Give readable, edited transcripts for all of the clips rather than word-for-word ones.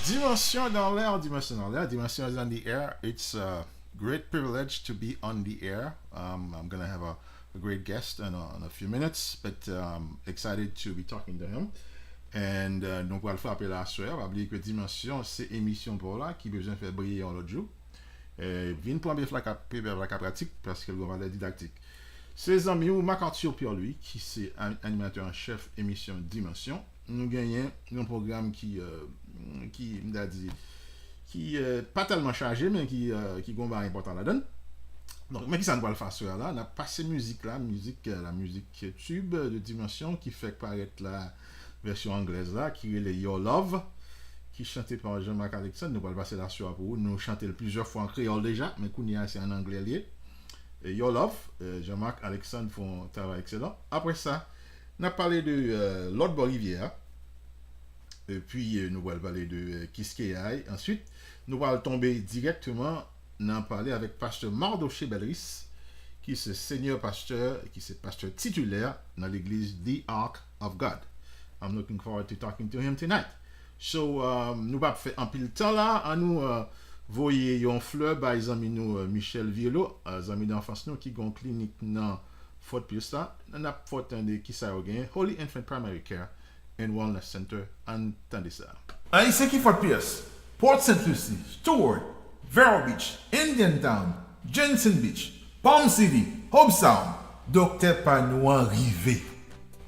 Dimansyon dans l'air, Dimansyon dans l'air. Dimansyon is on the air. It's a great privilege to be on the air. I'm going to have a great guest in a few minutes, but excited to be talking to him. And donc, on va le faire appeler la soeur. On va oublier que Dimansyon, c'est émission pour là qui besoin de faire briller en l'autre jour. Vin pour bien faire la pratique parce que le va didactique. Ses amis ou Marc-Arthur Pierre-Louis, qui c'est animateur en chef émission Dimansyon, nous gagnons un programme qui m'a dit qui pas tellement chargé mais qui est important la donne. Donc mais qui ça ne va le faire sur là, on a passé la musique tube de Dimansyon qui fait paraître la version anglaise là qui est le Your Love qui chanté par Jean-Marc Alexandre. Nous allons passer là sur pour vous. Nous chanté plusieurs fois en créole déjà mais kounia c'est en anglais lié. Your Love, Jean-Marc Alexandre font un travail excellent. Après ça, on a parlé de Lord Bolivier. Et puis, nous allons parler de Kiskeyai. Ensuite, nous allons tomber directement dans parler avec pasteur Mardochée Bellerice, qui est seigneur pasteur, qui est pasteur titulaire dans l'église The Ark of God. I'm looking forward to talking to him tonight. So, nous allons faire un peu de temps là, à nous voyez yon fleur par exemple nous Michel Violo, amis d'enfance nous qui gon clinique dans Fort Pierce là, on a fort de qui ça gagne Holy Infant Primary Care and Wellness Center. Entendez ça. Ici qui Fort Pierce, Port St. Lucie, Stewart, Vero Beach, Indian Town, Jensen Beach, Palm City, Hope Sound, Docteur Panouan Rivé.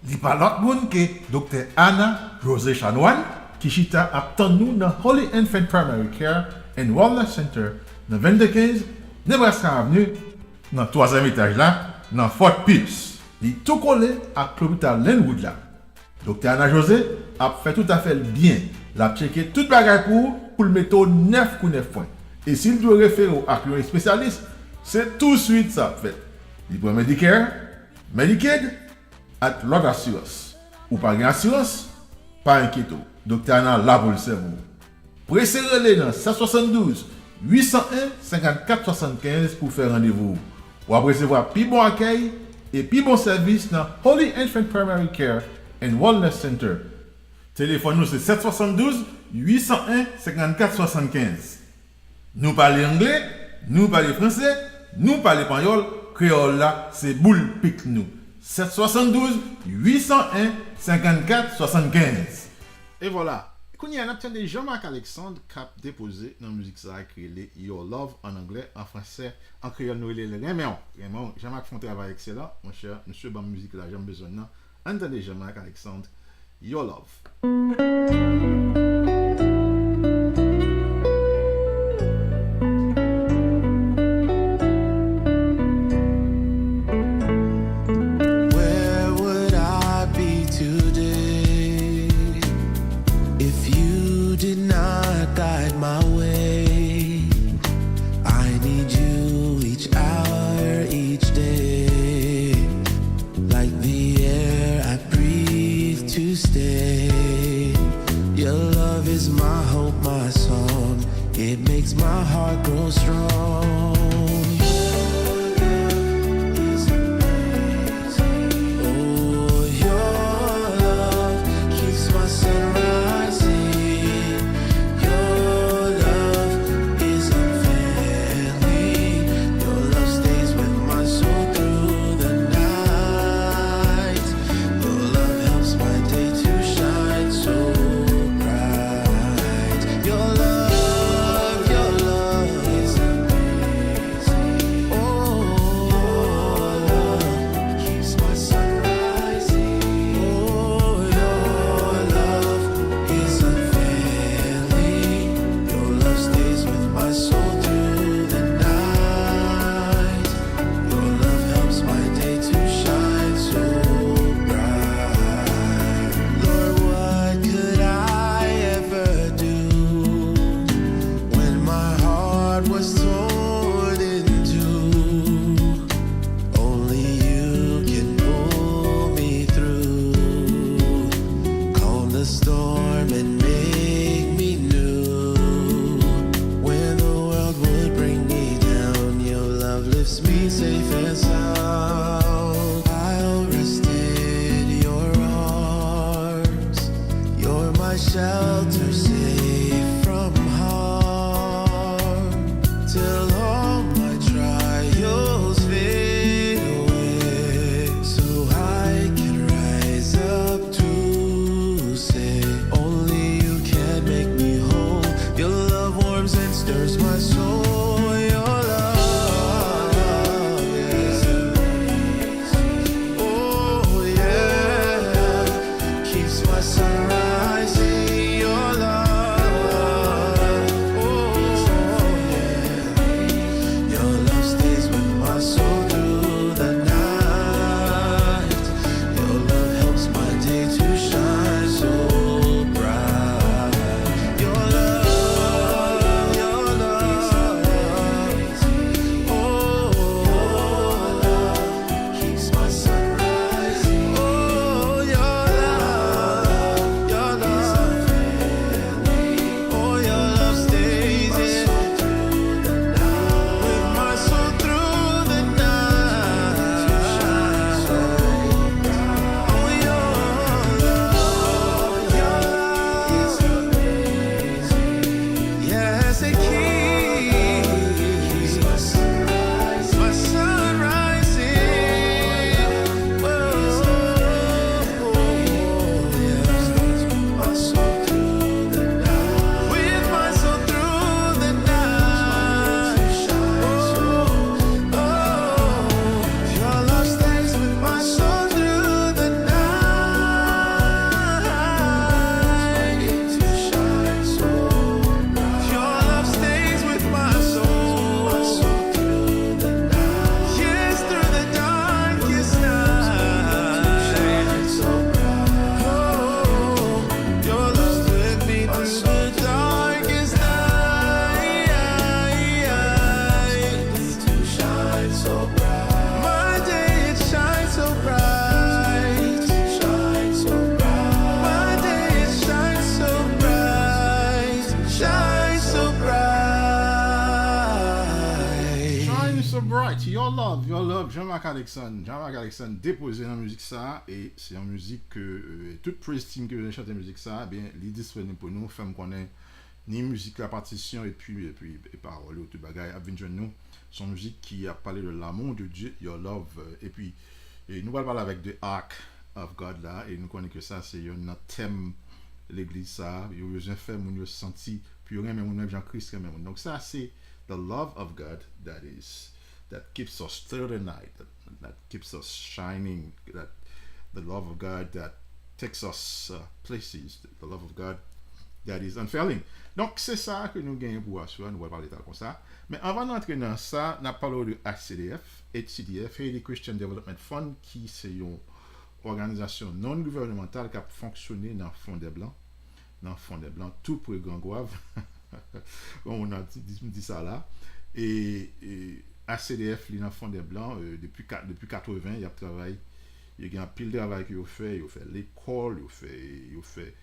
Li pa l'autre monde que Docteur Anna José Chanoine qui chita attend nous dans Holy Infant Primary Care and Wellness Center dans 2215 Nebraska Avenue dans le 3e étage là dans Fort Pierce. Il tout collé à l'hôpital Linwood là. Docteur Anna José a fait tout à fait bien. L'a checké toute bagaille pour le mettre 9 ou 9 points. Et s'il doit référer à un spécialiste, c'est tout de suite ça fait. Il prend Medicare, Medicaid, et l'autre assurance. Ou pas d'assurance, pas inquiété. Docteur Anna là pour le cerveau. Pressez-le dans 772 801 54 75 pour faire rendez-vous. Ou après recevoir plus bon accueil et plus bon service dans Holy Infant Primary Care and Wellness Center. Téléphone nous c'est 772 801 54 75. Nous parlons anglais, nous parlons français, nous parlons espagnol, créole là c'est boule pique nous. 772 801 54 75. Et voilà. Kounia, on a des Jean-Marc Alexandre qui a déposé dans la musique ça écrit les Your Love en anglais, en français, en créole nous les Raymond. Jean-Marc font un travail excellent, mon cher, monsieur bonne musique là, j'aime besoin de entendez Jean-Marc Alexandre, Your Love. It makes my heart grow strong. Oh, your love keeps my sun rising. Your love is unfailing. Your love stays with my soul through the night. Your love helps my day to shine so bright. Your love is amazing. stirs my soul. Your love is amazing. Oh yeah, keeps my sun rising. Your love, oh yeah, your love stays with my soul through the night. Your love helps my day to shine so bright. Your love, oh, keeps my sun rising. Oh, your love, oh, your love stays in with my soul through the night. Oh, your love is amazing. Yes, it keeps my sun rising. My sun rising. Oh, yeah. My soul through the night. With my soul through the night. Oh, your love stays with my soul through the night. To shine so bright. Your love stays with my soul through the night. Yes, through the darkest night. Shine so bright. Oh, your love's with me through the darkest night. To shine so bright. My day it shines so bright. Shine so bright. My day it shines so bright. Shine so bright. Shine so bright, your love, Jean-Marc Alexandre déposé dans la musique ça, et c'est une musique que toute prestime que vous chantez musique ça, bien, il est disponible pour nous, femme qu'on ait ni musique la partition et puis paroles ou tout bagaille, à venir nous, son musique qui a parlé de l'amour de Dieu, your love, et puis nous allons parler avec The Ark of God là, et nous connaissons que ça c'est un thème l'église ça, il y a besoin de faire mon senti, puis rien même Jean-Christ même. Donc ça c'est the love of God that keeps us through the night, that keeps us shining, that the love of God that takes us places, the love of God that is unfailing. Donc c'est ça que nous gagnons pour assurer, nous allons parler comme ça. Mais avant d'entrer dans ça, nous parlons de HCDF, Haiti Christian Development Fund, qui c'est une organisation non gouvernementale qui a fonctionné dans le fond des Blancs, tout pour les Grand Gouave. On a dit ça là. Et ACDF, dans le fond des Blancs, depuis 80, il y a travaillé. Il y a un pile de travail qu'il fait. Il fait l'école, il fait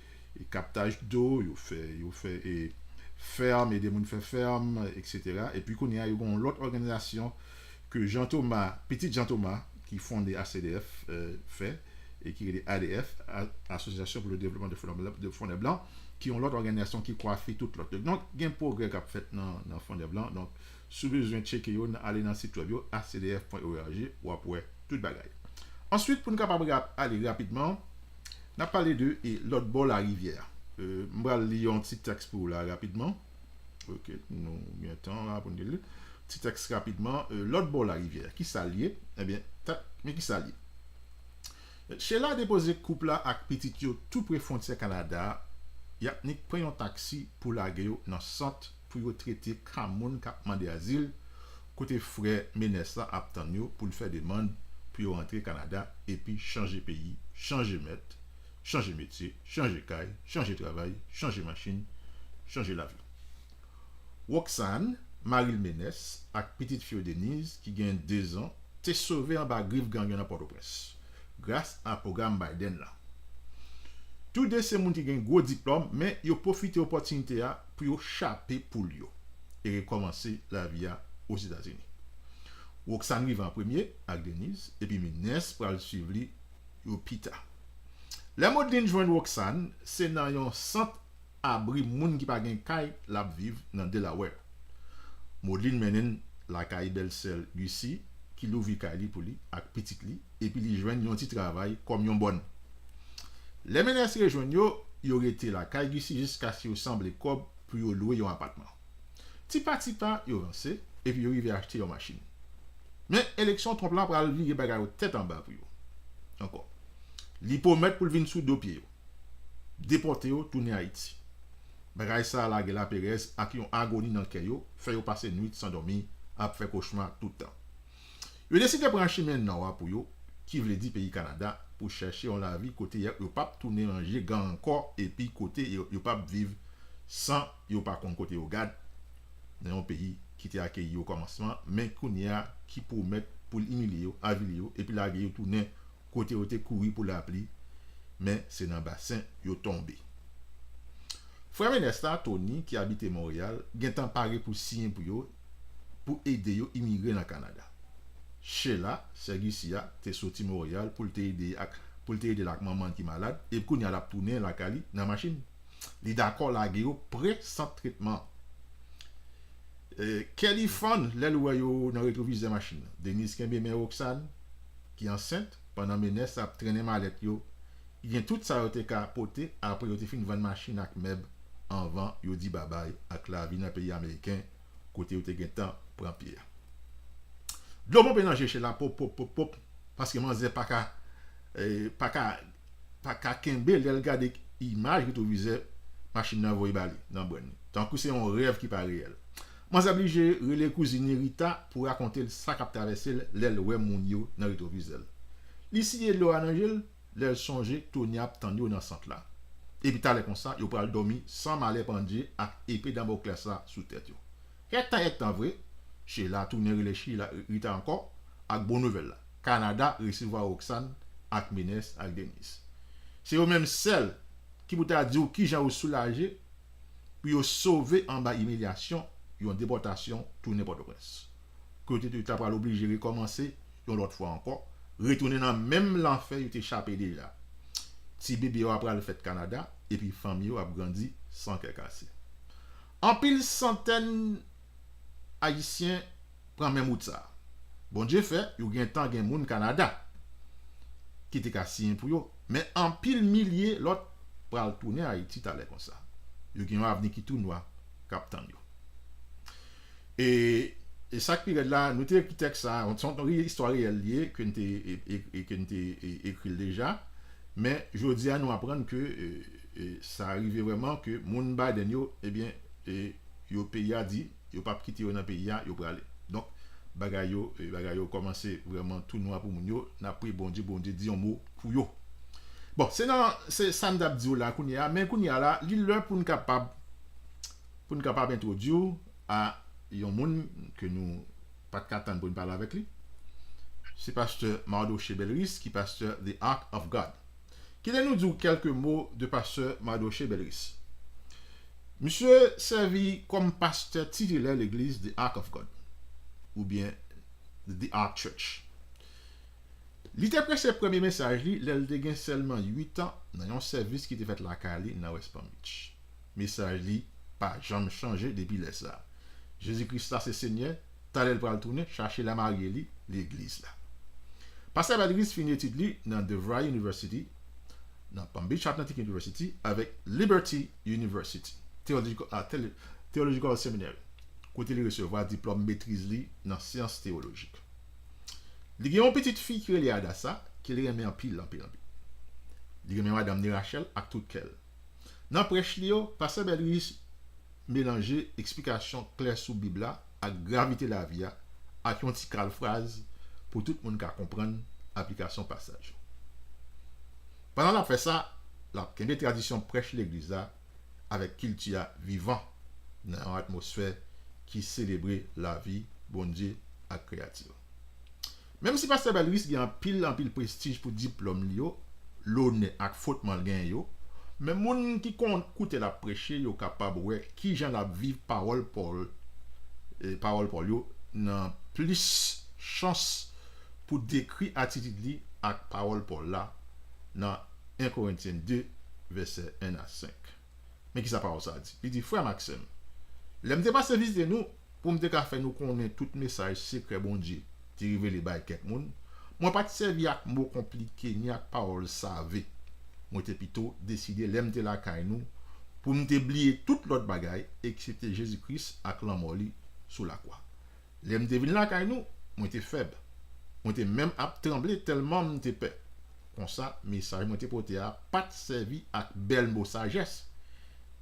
captage d'eau, il fait ferme, et des gens fait ferme, etc. Et puis, il y a une autre organisation que petit Jean Thomas, qui fonde ACDF, fait, et qui est ADF, Association pour le développement de fonds des Blancs, qui ont l'autre organisation qui coiffe toute l'autre. Donc, il y a un progrès qui a fait dans le fond des Blancs. Donc, si vous avez besoin de checker, allez dans le site web acdf.org ou après toute bagaille. Ensuite, pour nous capable aller rapidement, on a parlé de l'autre bord la rivière. Je vais lire un petit texte pour là rapidement. Ok, nous avons temps là pour nous lire. Petit texte rapidement. L'autre bord la rivière. Qui s'allie? Eh bien, mais qui s'allie? Chez la déposé couple là avec petit yo tout près frontière Canada. Y a ni pris un taxi pour la gueule dans centre pour yo traiter Cameroun qui a demandé asile côté frère Menessa attend yo pour faire demande pour rentrer Canada et puis changer pays, changer maître, changer métier, changer caille, changer travail, changer machine, changer l'avion. Roxane, Marie Menessa avec petite fille Denise qui gagne 2 ans, t'es sauvé en bas griffe gang dans Port-au-Prince grâce à programme Biden là. Tous deux ces gens qui ont un gros diplôme, mais ils ont profité de l'opportunité pour échapper pour eux et recommencer la vie aux États-Unis. Roxane arrive en premier avec Denise, et puis Meness pour le suivre au Pita. La Madeline joint Roxane, c'est dans un centre abri moun qui pas gen kay la vivre dans Delaware. Madeline mène la kay belle-sœur Lucie qui l'ouvre kay pour lui avec petite li et puis li joint un petit travail comme yon bonne. Les menaces rejoignent yo, y aurait été la caille ici jusqu'à ce qu'il semble comme pour louer un appartement. Ti pa, yo avancé, et puis yo arrivé à acheter une machine. Mais élection Trump là pour aller virer bagay yo tête en bas pour yo. Encore. Li promet pour venir sous deux pieds. Déporter yo tourner Haïti. Bagay ça la la Perez ak yon agonie dans cœur yo, fait yo passer nuit sans dormir, a fait cauchemar tout le temps. Yo décidé prendre chemin nord pour yo qui veut dire pays Canada pour chercher on la vie côté yo pas tourner manger gang encore et puis côté yo pas vivre sans yo pas kon côté yo garde dans un pays qui t'a accueilli au commencement mais kounya qui promet pour humilier yo, avili yo et puis la yo tourner côté yo te courir pour l'appli mais c'est dans bassin yo tombé. Frère Menesta Tony qui habite Montréal gen temps paré pour signer pour yo pour aider yo immigrer dans Canada. Chez là, Sergicia te sorti Montréal pour t'aider la maman qui malade et puis kounya la tourner la Cali dans machine. Li d'accord la yo prêt sans traitement. Kelly Fon, l'elle yo dans rétroviseur machine. Denise Kembe mère Roxane qui enceinte pendant menace a traîner mallette yo. Il y a tout ça été capoté après yo te fin vendre machine ak meb en vent yo dit bye bye ak la vie dans pays américain côté yo te gen temps prend pierre. L'eau mon mélanger chez la pop parce que moi pas ka kembe l'elle garder image rétroviseur machine nan voy bali dans bonne. Tant que c'est un rêve qui pas réel. Moi obligé relé cousine Rita pour raconter ça qu'a traversé l'aile ouais moun yo dans rétroviseur. Ici l'eau à Angel, l'aile songer Tonya tendu dans centre là. Et puis t'allais comme ça, yo pral dormi sans malé pendé ak épée Damoclès ça sous tête yo. Est vrai, chez la tourner réfléchi la Rita encore ak bonne nouvelle là. Canada recevoir Roxane ak Menes ak Denise. C'est eux même celle qui vous t'a dit qui j'en soulagé puis yo sauvé en bas humiliation yon déportation tourner Port-au-Prince. Côté tu t'as pas obligé recommencer yon l'autre fois encore retourner dans même l'enfer yo t'échappé déjà. Si bébé yo après le fait Canada et puis famille yo a grandi sans cœur cassé. En pile centaines haïtiens prend même route ça. Bon Dieu fait, yo gen temps gen moun Canada qui te cassé pour yo, mais en pile milliers l'autre pral tourner Haïti t'allait comme ça. Yo gen avenir qui tout noir captain yo. Et ça qui est là, nous t'ai texte ça, on sont une histoire réelle liée que nous écrit déjà, mais je dis à nous apprendre que ça arrivait vraiment que moun Biden yo eh bien yo pays a dit yo pas quitter dans pays yo pour aller. Donc bagay yo commencé vraiment tout noir pour moun yo, n'a pris bon Dieu dit un mot pour yo. Bon, c'est ça m'dap di là kounya, mais kounya là, li l'heure pour nous capable introduire à yon moun que nous pas de attendre pour parler avec lui. C'est pasteur Mardochée Bellerice qui pasteur The Ark of God. Qui nous dit quelques mots de pasteur Mardochée Bellerice. Monsieur servi comme pasteur titulaire de l'église The Ark of God ou bien The Ark Church. Il était prêché le premier message, il a eu seulement 8 ans dans un service qui était fait la Cali dans West Palm Beach. Message li pas jamais changé depuis ça. Jésus-Christ c'est Seigneur, t'allais pour tourner chercher la mariée l'église là. Pasteur Bellerice finit étude dans DeVry University, dans Palm Beach Atlantic University avec Liberty University, Theological Seminary. Côté il recevoir diplôme maîtrise dans sciences théologiques. Il y a une petite fille qui est Adassa, qui est remet en pile. Il y a madame Rachel ak tout qu'elle. Dans prêche Lio, pasteur Bellerice mélanger explication claire sous Bible avec gravité la vie avec une petite phrase pour tout le monde qui comprendre application passage. Pendant la fait ça, la tradition prêche l'église avec culture vivant dans une atmosphère qui célébrait la vie, bon Dieu et créative. Même si pasteur Bellerice a un pile prestige pour diplôme lio, l'honneur ak faute mal gain yo, mais moun qui écoute la prêcher yo capable ouais qui j'en la vivre parole pour yo nan plus chance pour décrire attitude li ak parole pour là dans 1 Corinthiens 2 verset 1 à 5. Mais qui ça parole ça dit? Il dit frère Maxime, l'aime pas service de nous pour me faire nous connaître tout message secret bon Dieu. Ti révéler bay quelqu'un moun. Moi pas servi ak mot compliqué ni ak parole savé. Moi te plutôt décider l'aime la kay nous pour nous oublier toute l'autre bagaille et que c'était Jésus-Christ avec la mort li sous la croix. Les me devine là quand nous, moi était faible. Moi était même à trembler tellement moi était peur. Comme ça, message moi était porté à pas servi avec belle mot sagesse.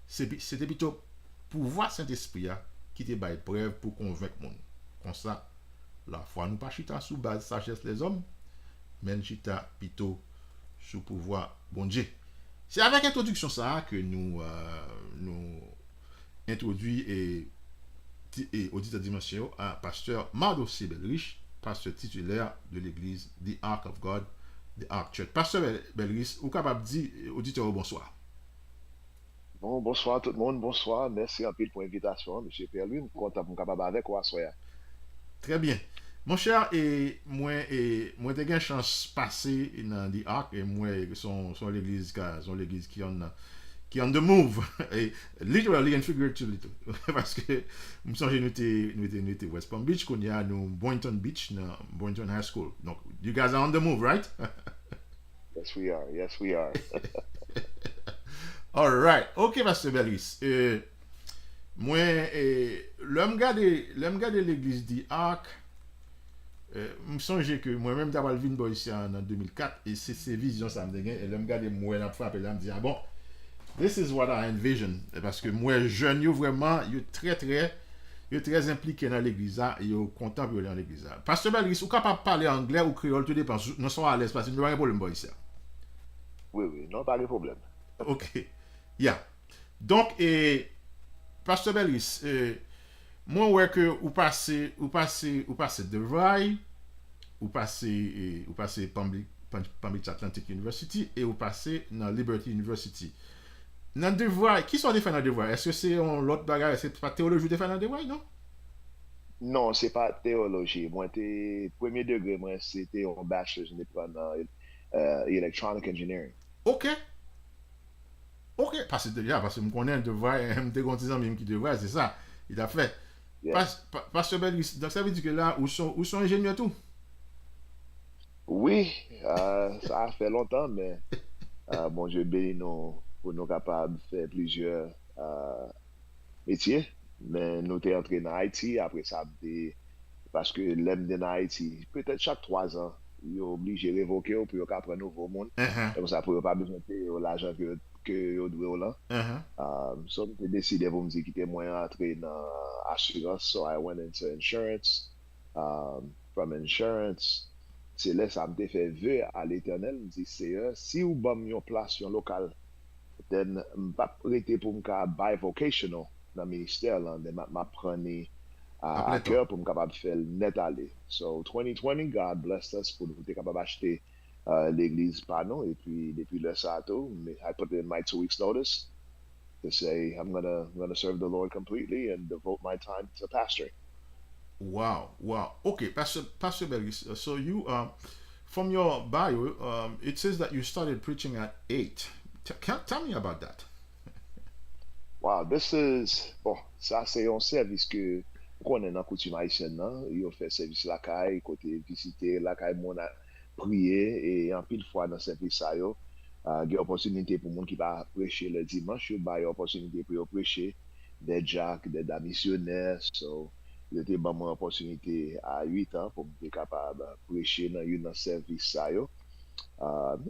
C'était plutôt pouvoir Saint-Esprit qui te bail preuve pour convaincre monde. Comme ça, la foi nous pas chita sous base sagesse les hommes, mais chita plutôt sous pouvoir bon Dieu. C'est avec l'introduction ça que nous introduit et auditeur Dimansyon à pasteur Mardochée Bellerice, pasteur titulaire de l'église The Ark of God, The Ark Church. Pasteur Bellerice, ou capable de dire auditeur bonsoir. Bon, bonsoir tout le monde, bonsoir. Merci un peu pour l'invitation, M. Pierre-Louis. Je suis content pour capable avec quoi soir. Très bien. Mon cher, moi j'ai eu chance de passer dans The Ark et moi, son l'église qui on the move, et literally and figuratively too. Parce que, je me souviens, nous étions West Palm Beach, qu'on y a nous Boynton Beach, dans Boynton High School. Donc, you guys are on the move, right? Yes, we are. Yes, we are. All right. OK, Pasteur Bellerice. Moi, l'homme gade l'église The Ark, je me souviens que moi-même, d'abord, je suis ici en 2004, et c'est ces visions, ça me dégaine, et l'homme gade moi, la frappe, et là, me dit, ah bon, this is what I envision. Parce que moi, jeune, yo vraiment, yo très impliqué dans l'église, et yo content pour aller dans l'église. Pasteur Bellerice, ou capable de parler anglais ou créole, tout dépend. Nous sommes à l'aise parce que nous n'avons pas de problème ici. Oui, non, pas de problème. OK. Yeah. Donc, Pasteur Bellerice, moi, ouais que ou passez de Vraille, ou passez Palm Beach Atlantic University, et ou passez dans Liberty University. Dans devoir, qui sont des fans dans devoir? Est-ce que c'est l'autre bagarre? C'est pas théologie des fans dans devoir, non? Non, c'est pas théologie. Moi, premier degré, moi, c'était un bachelor's in electronic engineering. OK. Parce que je me connais le devoir, je me dégonte même qui devoir, c'est ça. Il a fait. Yeah. Pasteur Bellerice, donc ça veut dire que là, où sont ingénieurs tout? Oui, ça a fait longtemps, mais bon Dieu bénit nous pour nous capables de faire plusieurs métiers. Mais nous sommes entrés dans Haïti, après ça, parce que l'aime de Haïti, peut-être chaque 3 ans, ils sont obligés de révoquer pour apprendre un nouveau monde. Comme ça, pour ne pas besoin de payer l'argent que vous devez là. So, j'ai décidé de me dire qu'il était moins entré dans l'assurance. So, I went into insurance. From insurance, c'est là ça me fait vœu à l'éternel. Me dit, Seigneur, si vous avez une place locale, then je ne vais pas prêter pour me bivocational dans le ministère, là, de m'apprendre à cœur pour me capable de faire net aller. So, 2020, God blessed us pour nous être capable d'acheter l'église par nous. Et puis, depuis le sato, I put in my 2 weeks notice to say I'm gonna serve the Lord completely and devote my time to pastoring. Wow. Okay, Pastor Bellerice, so you, from your bio, it says that you started preaching at 8. Tell me about that. Wow, bon, ça c'est un service que qu'on est dans coutume haïtienne, non? Il fait service la caille, côté visiter la caille, mon a prier et en pile fois dans service ça yo, il y a opportunité pour monde qui va prêcher le dimanche, il y a opportunité pour prêcher des jacques, des missionnaires, so il était bon mon opportunité à 8 ans pour être capable de prêcher dans un service ça yo.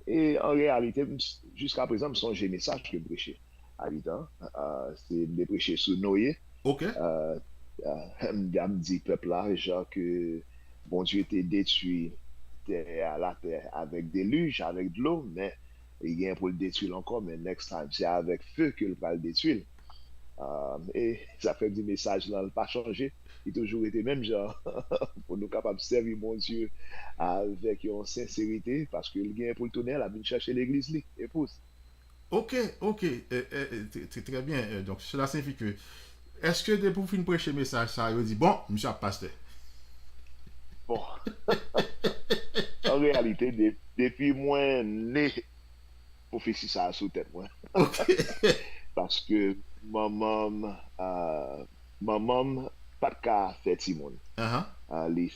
Et en réalité, jusqu'à présent, je songe message que je prêchais à 8 ans. C'est de prêcher sur Noé. OK. Me dit peuple là, genre que bon Dieu était détruit à la terre avec déluge, avec de l'eau, mais il y a pour le détruire encore, mais next time, c'est avec feu qu'il va le détruire. Et ça fait du message là, pas changé. Il a toujours été même genre pour nous capables de servir mon Dieu avec une sincérité, parce que le gain pour le tourner, il a venu chercher l'église, épouse. OK. C'est très bien. Donc, cela signifie que, est-ce que depuis fin prêcher le message, ça, il dit, bon, monsieur a pasteur. Bon. En réalité, depuis moi, né, pour faire ça sous tête, moi. OK. Parce que maman, pas de cas fait Timon. Il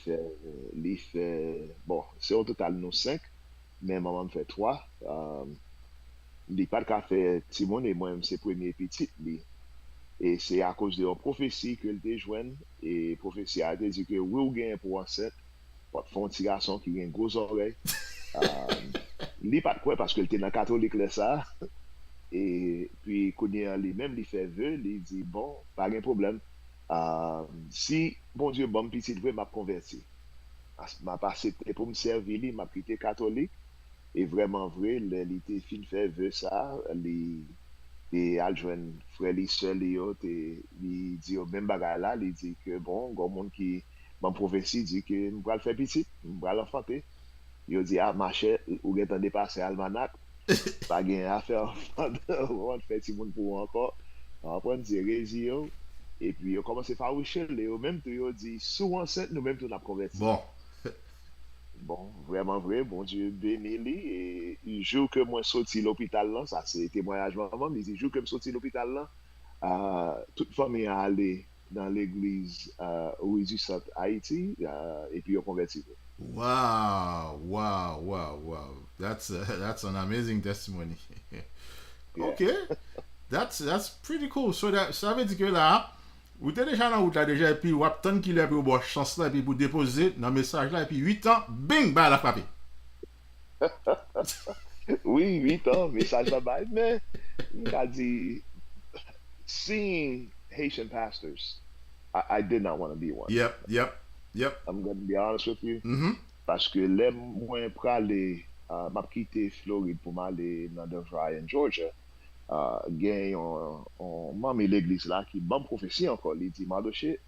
fait, bon, c'est au total nous 5, mais maman fait 3. Li pas de faire Timon et moi-même c'est premier petit li. Et c'est à cause de la prophétie que te joigne et prophétie a dit que oui ou gain pour enceinte, pour font petit garçon qui a une grosse oreille. Euh, Li pas de quoi parce que était dans catholique là ça et puis connaît lui-même il fait vœu, il dit bon, pas de problème. Si bon Dieu bon petit veut m'a converti. M'a passé pour me servir, m'a quitté catholique et vraiment vrai, il était fin fait vœu ça, et al jwenn frère li sœur li yo te li di yo même bagay là li dit que bon gon monde qui ban prophétie dit que nous pral faire petit nous pral enfanter yo dit ah ma chère ou gen tan dépasser almanach pas gen affaire on fait ti monde pour encore on prend di rési yo et puis yo commencé à faroucher yo même tout yo dit sous enceinte nous même tout n'a converti. Bon. Bon, vraiment vrai, bon Dieu béni lui. Et le jour que moi sorti l'hôpital là, ça c'est témoignage maman, mais le jour que je sorti l'hôpital là, toute famille a allé dans l'église où ils sont Haïti, et puis ils ont converti. Wow, wow, wow, wow. That's an amazing testimony. Yeah. Okay. That's pretty cool. So ça veut dire que là, vous êtes déjà dans la route là déjà et puis vous attendez qu'il ait pour boire chance là et puis vous déposer dans le message là et puis 8 ans, bing, bah la frappé. Oui, 8 ans, message là-bas, mais il a dit, seeing Haitian pastors, I did not want to be one. Yep, yep, yep. I'm going to be honest with you. Mhm. Parce que les moins pralé, m'a quitté Floride pour m'aller dans Devry en Georgia. Gen on mami l'église là qui bon prophétie encore, il dit Mardochée,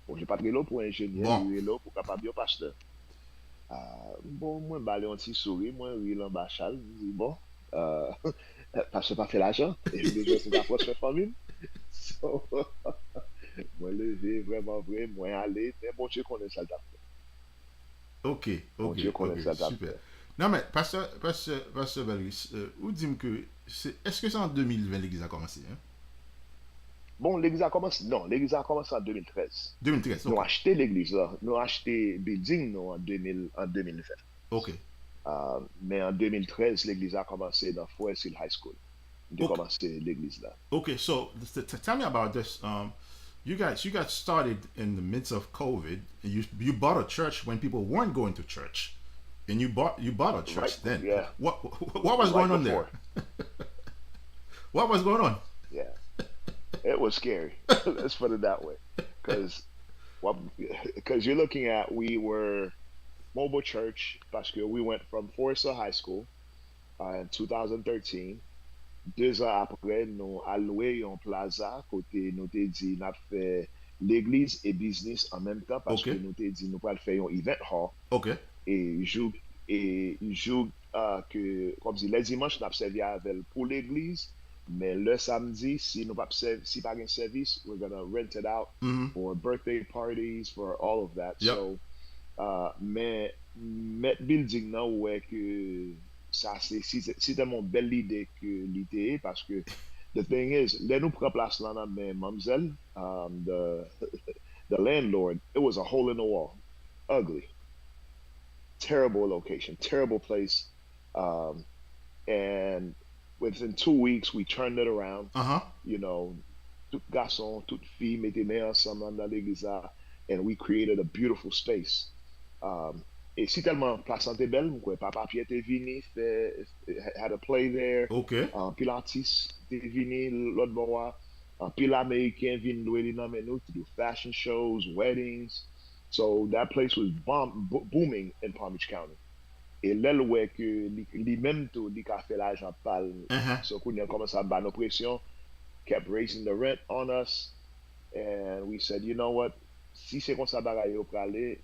bon j'ai pas très l'eau pour ingénieur, Bon. il est là pour capable de pasteur. Bon moi balé un petit sourire, moi il en bachal, il dit bon parce que pas fait l'argent et je dis c'est la force de famille. So, moi levé vraiment vrai, moi aller, mais bon Dieu connaît ça t'a fait. Ok, Bon ok, Dieu connaît ok, ça t'a super. fait. Non mais, pasteur Bellerice, vous dites que est-ce que c'est en 2020 l'église a commencé, hein? Bon, l'église a commencé, non, l'église a commencé en 2013. 2013, Nous ok. acheté l'église là, nous acheté building nous en 2020. Ok, Mais en 2013, l'église a commencé dans Forest Hill High School. J'ai ok, commencé l'église là. okay. So tell me about this. You got started in the midst of COVID. And you bought a church when people weren't going to church, and you bought a church Right, then. yeah. What was Right going on there? before. What was going on? Yeah, it was scary. Let's put it that way. Because because you're looking at, we were mobile church, parce que we went from Forest Hill High School in 2013. 2 ans après, nous alloué un plaza côté nous t'ai dit n'a fait l'église et business en même temps parce Ok. que nous t'ai dit nous pas faire un event hall Okay. et jour que comme si les dimanches n'a servi avec pour l'église mais le samedi si nous pas si pas un service we're gonna rent it out Mhm. for birthday parties for all of that. Yep. So mais mettre building là ouais que ça c'est tellement belle idée que l'idée parce que the thing is là nous prend place là mais mademoiselle the landlord, it was a hole in the wall, ugly, terrible location, terrible place, and within 2 weeks we turned it around. Uh-huh. You know, tout garçon, toute fille mettaient mains ensemble dans l'église là, and we created a beautiful space. Et si tellement place était belle, quoi, papa Pierre était venu, had a play there. Okay. Pilates était venu l'autre bois. Pile américain venu louer dans nous to do fashion shows, weddings. So that place was booming in Palm Beach County. Et là, ouais que lui-même tout, lui a fait l'argent pal. Uh-huh. So quand on a commencé à battre nos pressions, kept raising the rent on us, and we said, you know what, si c'est comme ça bagaille au praler,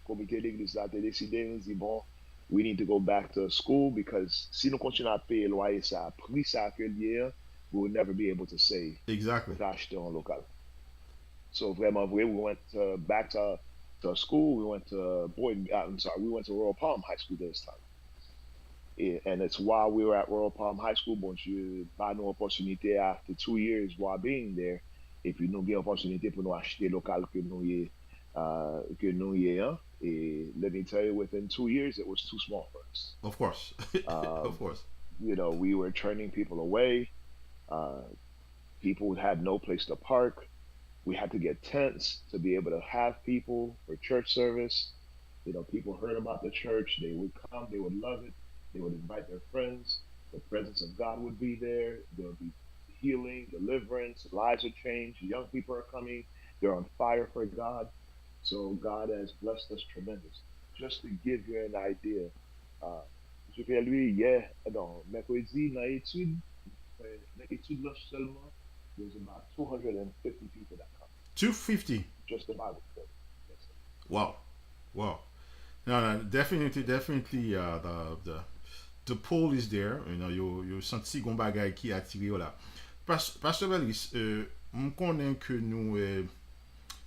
comité d'église là a décidé, nous dit bon, we need to go back to school because si nous continuons à payer le loyer ça, prix ça que lié, we will never be able to save Exactly. d'acheter en local. So vraiment vrai, we went back to school. We went to we went to Royal Palm High School this time. And it's while we were at Royal Palm High School, bon, je pas une opportunité after 2 years while being there. Et puis nous avons une opportunité pour nous acheter local que nous y hein. Et let me tell you, within 2 years, it was too small for us. Of course. Of course. We were turning people away. Uh, People had no place to park. We had to get tents to be able to have people for church service. People heard about the church. They would come. They would love it. They would invite their friends. The presence of God would be there. There would be healing, deliverance, lives would change. Young people are coming. They're on fire for God. So God has blessed us tremendous. Just to give you an idea, uh, M. Pierre-Louis, hier, non, mercredi, dans l'étude là seulement, there's about 250 people that come. 250. Just the Bible study. Yes, sir. Wow. Wow. No, no, definitely, the pull is there. You senti gon bagay ki atire là. Pasteur Bellerice, m konnen que nous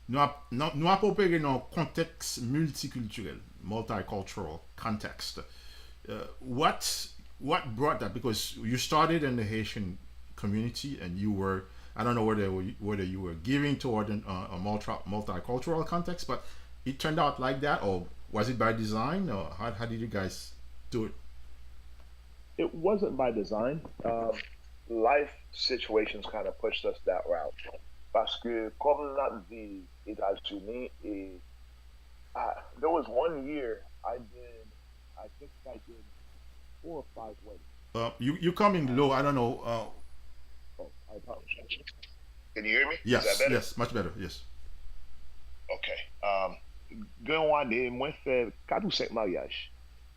opéré dans un contexte multiculturel, multicultural context. What brought that? Because you started in the Haitian community, and you were, I don't know whether you were giving toward a multicultural context, but it turned out like that, or was it by design, or how did you guys do it? It wasn't by design. Life situations kind of pushed us that route. Parce que comme la vie États-Unis, there was one year I think I did 4 or 5 weddings. You coming low? I don't know. Oh, I apologize. Can you hear me? Yes, Is that better? yes, much better. Yes. OK. Gen wane, mwen fè 4 ou 5 mariages.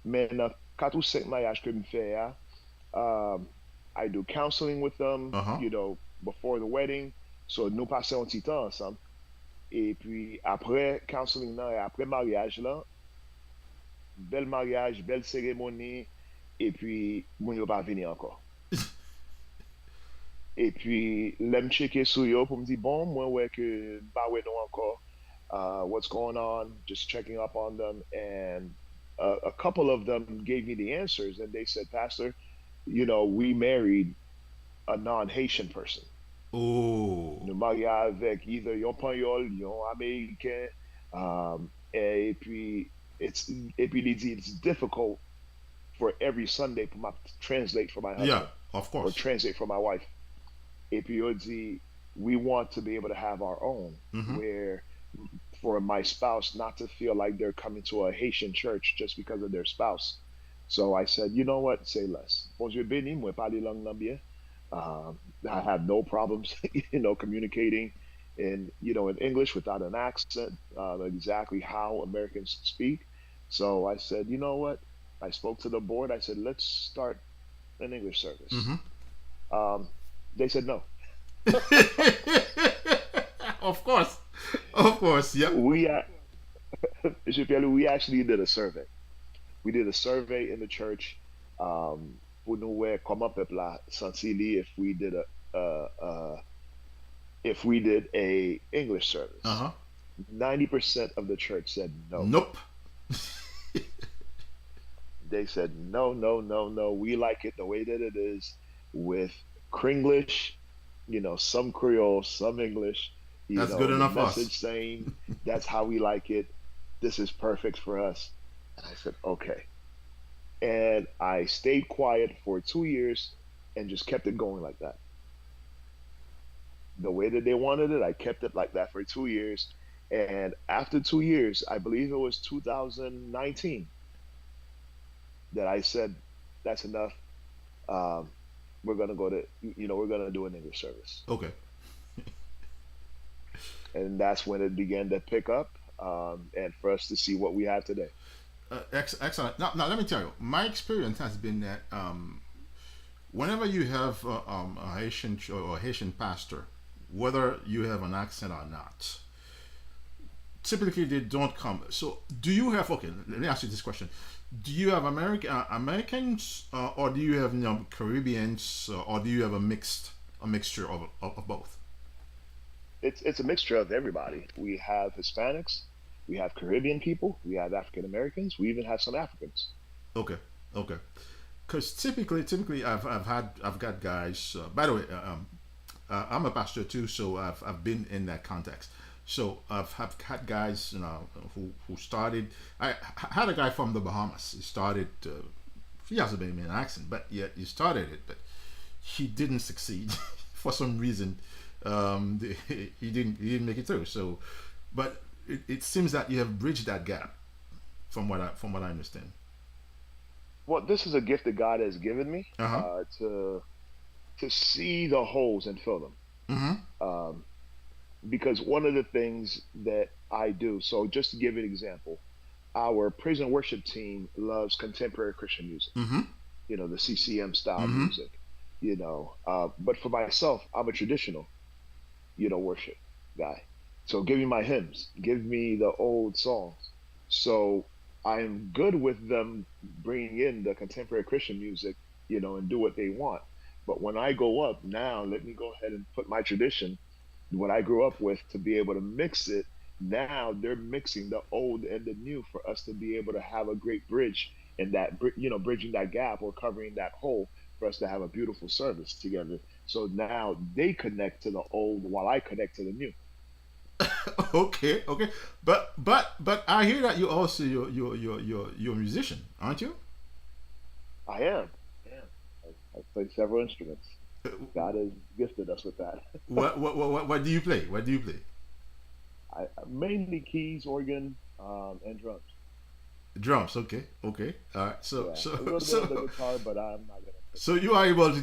Men nan 4 ou 5 mariages ke mwen fè ya, I do counseling with them, Uh-huh. before the wedding. So nou pase un ti tan ansam. Et puis apre counseling nan, et apre mariage lan, bel mariage, belle cérémonie, et puis moun yo pa vini ankor. Et puis lem cheke sou yo pou mdi bon, mwen wè ke ba wè nou ankor. What's going on? Just checking up on them, and a couple of them gave me the answers, and they said, Pastor, we married a non-Haitian person. Oh. Nous marions avec either yon Panyol, yon Américain, et puis il dit it's difficult for every Sunday to translate for my husband, Yeah, of or course. translate for my wife. Et puis il dit we want to be able to have our own, Mhm. where for my spouse not to feel like they're coming to a Haitian church just because of their spouse. So I said, you know what, say less. Bon Dieu béni, moi parler langue nan bien. I have no problems, communicating in English without an accent, exactly how Americans speak. So I said, you know what? I spoke to the board. I said, let's start an English service. Mhm. They said no. Of course. Of course. Yeah. Monsieur Pierre-Louis, we actually did a survey. We did a survey in the church, pour nous where comment peuple a senti li if we did a English service. Uh-huh. 90% of the church said no. Nope. They said no, no, no, no. We like it the way that it is, with Kringlish, some Creole, some English. That's good the enough for us. message saying that's how we like it. This is perfect for us. And I said, okay. And I stayed quiet for 2 years and just kept it going like that. The way that they wanted it, I kept it like that for 2 years. And after 2 years, I believe it was 2019, that I said, that's enough. We're gonna go to, we're gonna do an English service. Okay. And that's when it began to pick up, and for us to see what we have today. Excellent. Now, let me tell you, my experience has been that whenever you have a Haitian or a Haitian pastor, whether you have an accent or not, typically they don't come. So, do you have? Okay, let me ask you this question: do you have Americans, or do you have Caribbeans, or do you have a mixture of both? It's a mixture of everybody. We have Hispanics, we have Caribbean people, we have African Americans, we even have some Africans. Okay, okay. Because typically, I've got guys. By the way, I'm a pastor too, so I've been in that context. So I've had guys, who started. I had a guy from the Bahamas. He started he has a Bahamian accent, but yet he started it, but he didn't succeed for some reason. He didn't make it through. So, but it seems that you have bridged that gap, from what I understand. Well, this is a gift that God has given me Uh huh. to see the holes and fill them. Mm-hmm. Um, because one of the things that I do, so just to give you an example, our praise and worship team loves contemporary Christian music, Mm-hmm. the CCM style Mm-hmm. music, but for myself, I'm a traditional, worship guy. So give me my hymns, give me the old songs. So I'm good with them bringing in the contemporary Christian music, and do what they want. But when I go up now, let me go ahead and put my tradition, what I grew up with, to be able to mix it. Now they're mixing the old and the new for us to be able to have a great bridge, and bridging that gap or covering that hole for us to have a beautiful service together. So now they connect to the old while I connect to the new. Okay, okay, but I hear that you're a musician, aren't you? I am. Yeah. I play several instruments. God has gifted us with that. What do you play? What do you play? I mainly keys, organ, and drums. Drums. Okay, okay. All right. So Yeah, a so little bit of the so guitar, but I'm not gonna put so you are able to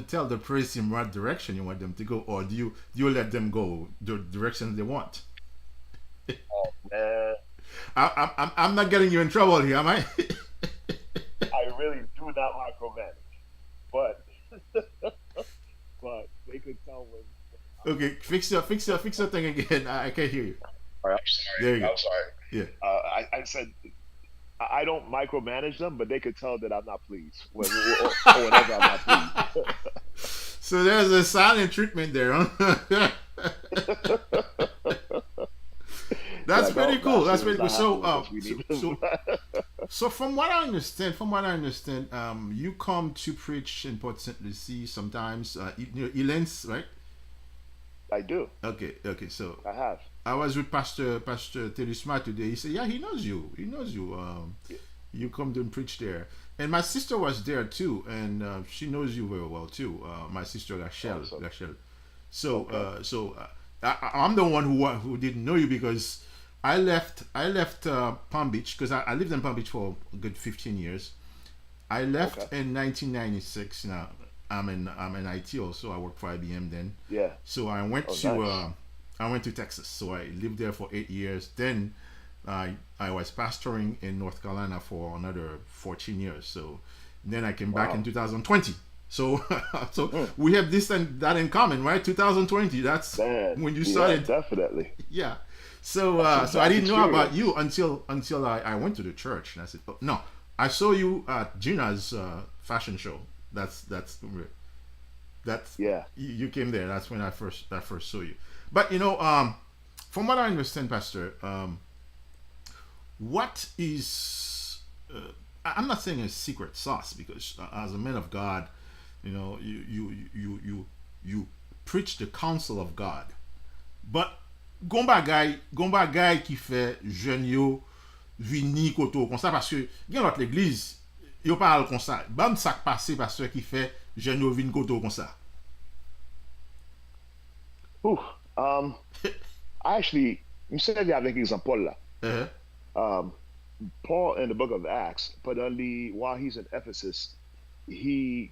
tell the praise team what direction you want them to go, or do you let them go the direction they want? man. I'm not getting you in trouble here, am I? I really do not micromanage, but but they could tell when. Okay, fix your thing again. I can't hear you. All right, There you go. I'm sorry. Yeah. I said I don't micromanage them, but they could tell that I'm not pleased or whenever I'm not pleased. So there's a silent treatment there, huh? That's Like, oh, pretty cool. That's Master pretty is cool. not So, happy with us. We need so, to. so from what I understand, you come to preach in Port Saint Lucie sometimes. Elens, right? I do. Okay, okay. So I have. I was with Pastor Telusma today. He said, "Yeah, he knows you. He knows you. Yeah. You come to and preach there." And my sister was there too, and she knows you very well too. My sister Rachel, Awesome. Rachel. So, Okay. I'm the one who didn't know you because I left Palm Beach because I lived in Palm Beach for a good 15 years. I Okay. left in 1996. Now I'm in IT also. I worked for IBM then. Yeah. So Oh, nice. I went to Texas. So I lived there for 8 years. Then I was pastoring in North Carolina for another 14 years. So then I came back in Wow. 2020. So so Mm, we have this and that in common, right? 2020. That's man. when you Yeah, started. definitely. Yeah. So That's some so I dark didn't know about experience. you until I went to the church and I said, oh, no, I saw you at Gina's fashion show. That's Yeah. you came there. That's when I first saw you. But from what I understand, Pastor, what is I'm not saying a secret sauce because as a man of God, you preach the counsel of God. But gon bagay qui fait jeune yo vini koto kon sa parce que gen l'autre l'église yo parle kon sa. Bam sak passe pasteur qui fait jeune yo vini koto kon sa. Whew. Um, I actually, you said you have an example là. Uh-huh. Um, Paul in the book of Acts, while he's in Ephesus, he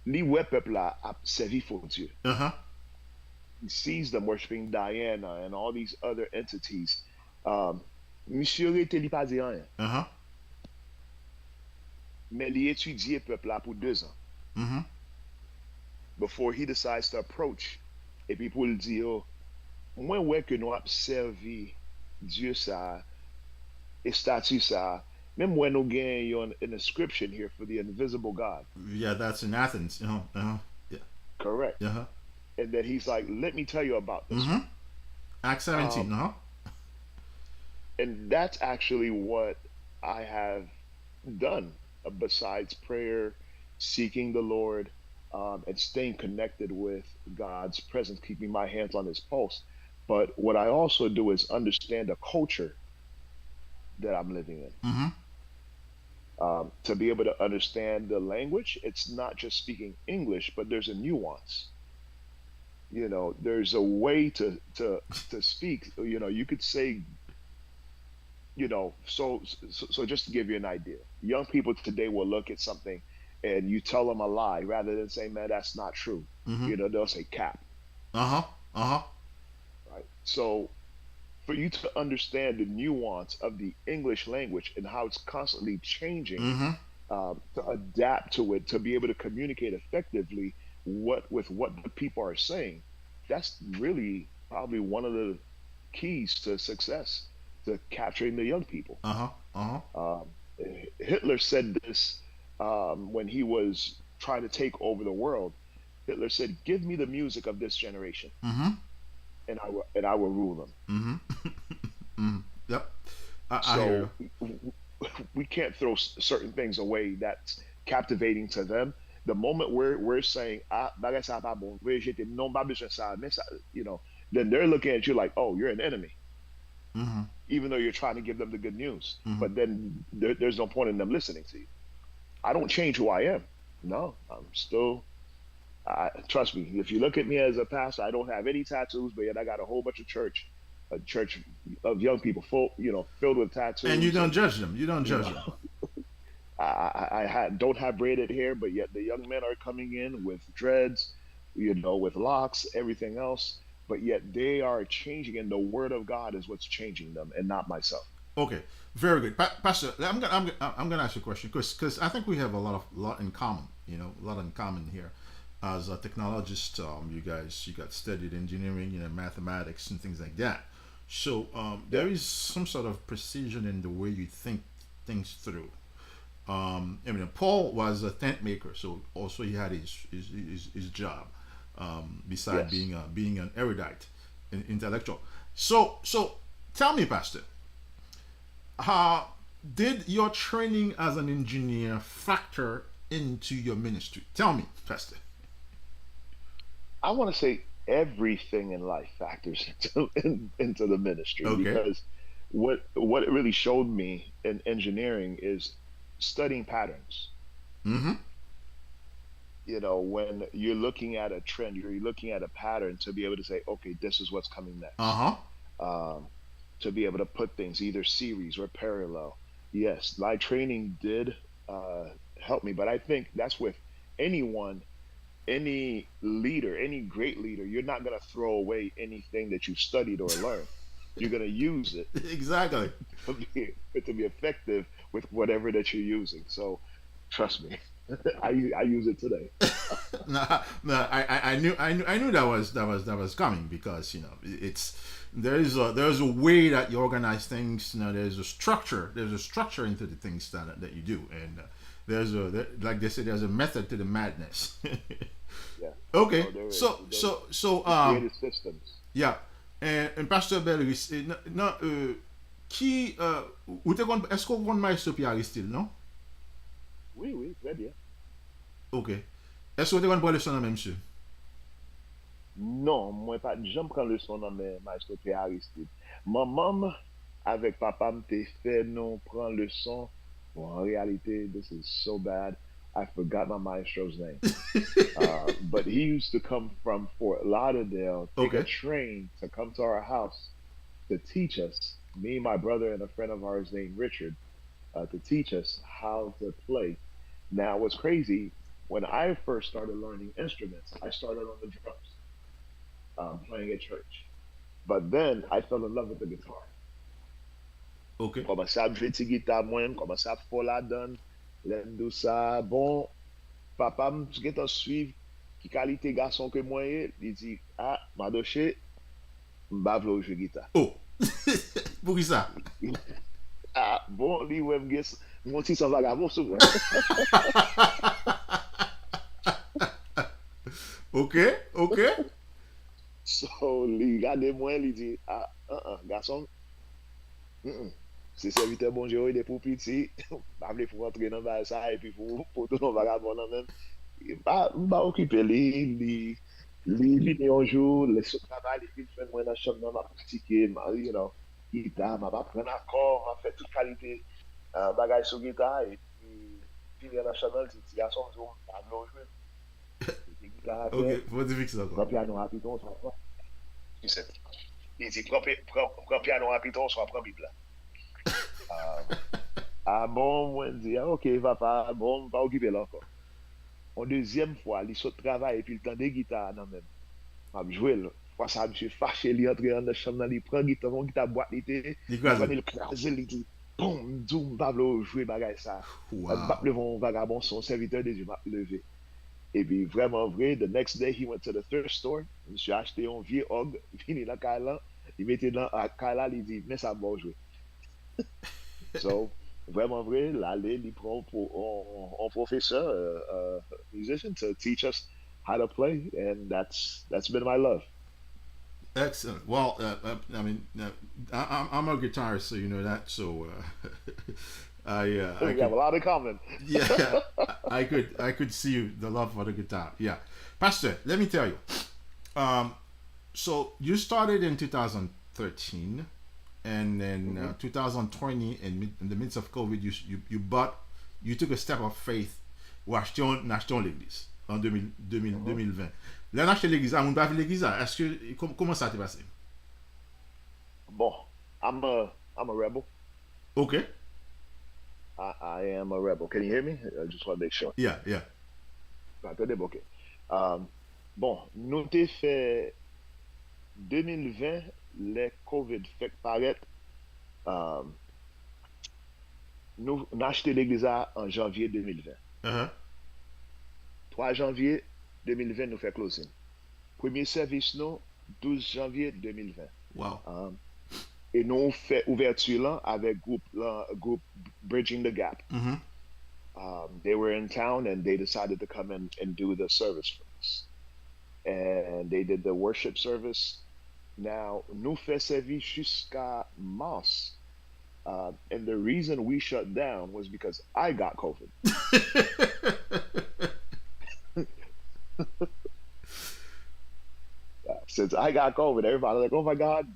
li wè peuple là a servi for Dieu. Uh-huh. He sees them worshiping Diana and all these other entities. Um, Monsieur rete li pa di rien, Uh-huh. mais li étudie peuple là pour 2 ans Mm-hmm. before he decides to approach. Et puis pour le dire, oh, mwen wè que nou ap servi Dieu sa, et statue sa, même when nou gen yon an inscription here for the invisible God. Yeah, that's in Athens. Uh-huh. Uh-huh. Yeah. Correct. Uh-huh. And then he's like, let me tell you about this Mm-hmm. one. Acts 17. Um, Uh-huh. and that's actually what I have done besides prayer, seeking the Lord, and staying connected with God's presence, keeping my hands on his pulse. But what I also do is understand the culture that I'm living in. Mm-hmm. To be able to understand the language, it's not just speaking English, but there's a nuance. There's a way to speak. You could say, so just to give you an idea, young people today will look at something and you tell them a lie rather than saying, man, that's not true. They'll say cap, Uh-huh. Uh-huh. right? So for you to understand the nuance of the English language and how it's constantly changing, Mm-hmm. to adapt to it, to be able to communicate effectively what the people are saying, that's really probably one of the keys to success, to capturing the young people. Uh-huh. Uh-huh. Um, Hitler said this when he was trying to take over the world. Hitler said, "Give me the music of this generation, Mm-hmm. and I will rule them." Mm-hmm. Mm-hmm. Yep. I hear So you. we can't throw certain things away that's captivating to them. The moment we're saying, ah, bagay sa pa bon, vwe jete non ba besoin sa, mais sa, then they're looking at you like, oh, you're an enemy, Mm-hmm. even though you're trying to give them the good news. Mm-hmm. But then there's no point in them listening to you. I don't change who I am. No, I'm still. Trust me. If you look at me as a pastor, I don't have any tattoos, but yet I got a whole bunch of a church of young people filled with And you tattoos, don't and judge them. You don't you judge them. know. Don't have braided hair, but yet the young men are coming in with dreads, with locks, everything else. But yet they are changing, and the word of God is what's changing them, and not myself. Okay. Very good. Pastor, I'm gonna ask you a question because I think we have a lot in common. A lot in common here. As a technologist, you got studied engineering, mathematics and things like that. So Yeah. there is some sort of precision in the way you think things through. I mean, Paul was a tent maker, so also he had his job, beside Yes. being an erudite, intellectual. So tell me, Pastor, how did your training as an engineer factor into your ministry? Tell me, Pastor. I want to say everything in life factors into the ministry, Okay. because what it really showed me in engineering is studying patterns. Mm-hmm. When you're looking at a trend, you're looking at a pattern to be able to say, okay, this is what's coming Uh next. huh. Um, to be able to put things either series or parallel. Yes, my training did uh, help me, but I think that's with anyone, any leader, any great leader. You're not going to throw away anything that you've studied or learned. You're going to use it Exactly. to be effective with whatever that you're using. So trust me, I use it today. No, no, I knew that was coming because it's there's a way that you organize things. There's a structure into the things that you do, and like they say, there's a method to the madness. Yeah. Okay, No, there is. so He created systems. yeah, and Pasteur Bellerice, non, qui ou te kon est-ce qu'on kon maestro Pierre-Louis, non? Oui, oui, très bien. Ok. Est-ce qu'on te kon prendre le son en même monsieur? Non, moi pas j'aime prendre le son dans mes maestro Aristide. Maman avec papa m'te fait non prendre le son. Bon, en réalité, this is so bad. I forgot my maestro's name. But he used to come from Fort Lauderdale, take a Okay. train to come to our house to teach us, me, my brother, and a friend of ours named Richard, to teach us how to play. Now, what's crazy, when I first started learning instruments, I started on the drums, playing at church. But then I fell in love with the guitar. Ok. Commencé à jouer ti guitare moi-même, commencé à faire la donne, l'aime do ça. Bon, papa m get suivre qui qualité garçon que moi est, il dit, ah, Mardochée, m'ba vle jouer guitare. Oh. Pour qui ça? Ah, bon, li wè m gen, mon ti san vagabond souvent. Ok, ok. So, li gade mwen, li di, ah, garçon, mm-mm. Se serviteur bon Dieu, il est pour petit, pas vle pour rentrer dans ça et puis pour tout non vagabond nan même. M'a occupé li vini un jour, le sou travail, li vini fè mwen nan chambre nan m'a pratiqué, guitare, m'a pas prendre accord, m'a fait toute qualité bagage sur guitare et puis puis dans la chambre, il dit, petit garçon, je vais jouer. Il dit, guitare à Ok, faire, faut dire ça prends quoi. piano à piton, soit prend. Il dit, prends piano à piton, soit prend Bible. Ah, ah bon, moi, je dis, ah, ok, papa, bon, pas occuper là encore. En deuxième fois, il saute travail et puis il tend des guitares dans même. M'a joué là. Fois ça, monsieur fâché, il entre dans la chambre, il prend guitare, mon guitare boîte, Il il croise. prend le crase, il dit, boum, zoom, Pablo, jouer bagay ça. M'a Wow. levé mon vagabond, son serviteur de Dieu m'a levé. Et puis vraiment vrai, the next day, he went to the thrift store, monsieur a acheté un vieux hog, vini dans Kailan, il mettait dans Kailan, il dit, mais ça va jouer. So, vraiment vrai, l'aller, il prend un professeur, musician to teach us how to play, and that's been my love. Excellent. Well, I mean, I'm a guitarist, so you know that. So I We have could, a lot in common. yeah, I could see you the love for the guitar. Yeah, Pastor, let me tell you. Um, so you started in 2013, and then 2020, in the midst of COVID, you took a step of faith ou acheté l'église en 2020. Là, on a acheté l'église, on a vu l'église. Est-ce que comment ça t'est passé? Bon, I'm a rebel. Okay. I am a rebel. Can you hear me? I just want to make sure. Yeah, yeah. Attendez, bon, ok. Bon, nous t'ai fait 2020, les COVID fait paraître. Um, nous on a acheté l'église en janvier 2020. Uh-huh. 3 janvier 2020, nous fait closing. Premier service, nous, 12 janvier 2020. Wow. Et nous on fait ouverture là avec groupe Bridging the Gap. Mm-hmm. They were in town and they decided to come in and do the service for us. And they did the worship service. Now, nous fait service jusqu'à mars. And the reason we shut down was because I got COVID. Since I got COVID, everybody was like, oh my God.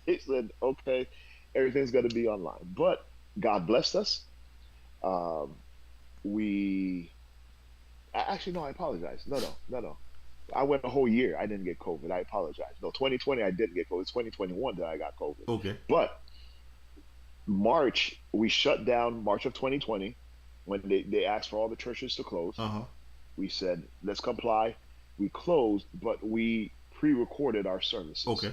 They said, okay, everything's going to be online. But God blessed us. Um, we actually, no, I apologize. No. I went a whole year. I didn't get COVID. I apologize. No, 2020, I didn't get COVID. It's 2021 that I got COVID. Okay. But March, we shut down March of 2020 when they asked for all the churches to close. Uh-huh. We said, let's comply. We closed, but we pre-recorded our services. Okay.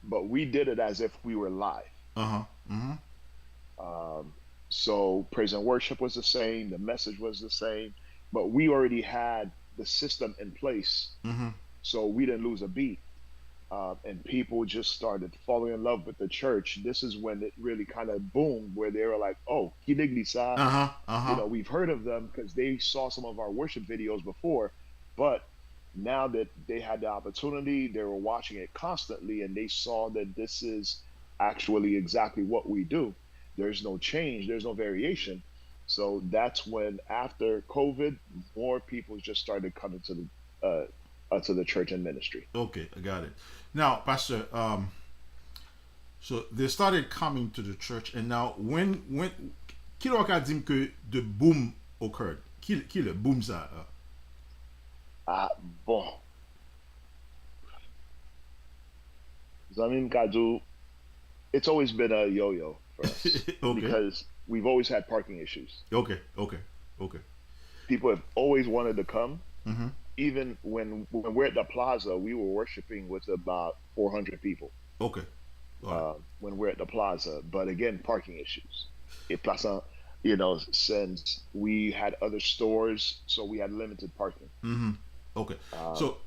But we did it as if we were live. Uh-huh. Mm-hmm. So praise and worship was the same. The message was the same. But we already had the system in place. Mm-hmm. So we didn't lose a beat. And people just started falling in love with the church. This is when it really kind of boomed, where they were like, oh, Kidiglisa. Uh-huh. Uh-huh. You know, we've heard of them because they saw some of our worship videos before. But now that they had the opportunity, they were watching it constantly, and they saw that this is actually exactly what we do. There's no change, there's no variation. So that's when, after COVID, more people just started coming to the church and ministry. Okay, I got it. Now, Pastor, so they started coming to the church, and now when qui leur a dit que the boom occurred? Qui le boom ça? Bon. Zamin Kadu, it's always been a yo-yo for us. Okay. Because we've always had parking issues. Okay. People have always wanted to come. Mm-hmm. Even when we're at the plaza, we were worshiping with about 400 people. Okay. All right. When we're at the plaza. But again, parking issues. It plaza, since we had other stores, so we had limited parking. Mm-hmm. Okay. So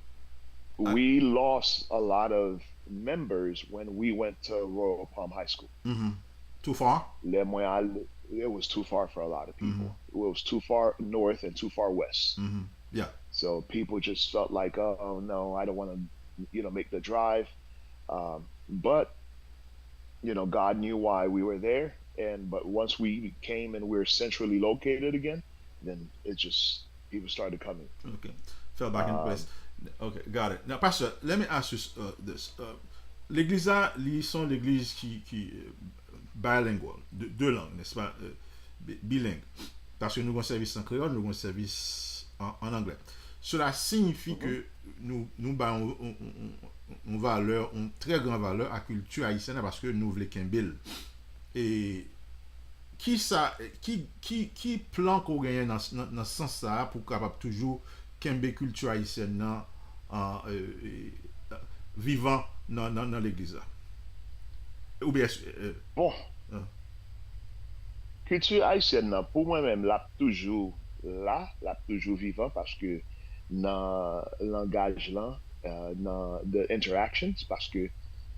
we lost a lot of members when we went to Royal Palm High School. mm-hmm. Too far? It was too far for a lot of people. It was too far north and too far west. Mm-hmm. Yeah. So people just felt like, oh no, I don't want to, make the drive. But God knew why we were there. But once we came and we were centrally located again, then it just people started coming. Okay. Fell back in place. Okay, got it. Now, Pastor, let me ask you this. L'église, ils sont l'église qui bilingual, deux langues, n'est-ce pas, bilingue. parce que nous avons un service en créole, nous avons un service en anglais. Cela signifie que nous avons une valeur, une très grande valeur à la culture haïtienne parce que nous voulons qu'un bill. Et qui plan qu'on gagne dans ce sens ça pour capable toujours qu'un culture haïtienne vivant dans l'église là. Ou bien Bon, euh, culture haïtienne, nan, pour moi-même, là, l'a toujours vivant parce que dans le langage là, dans the interactions, parce que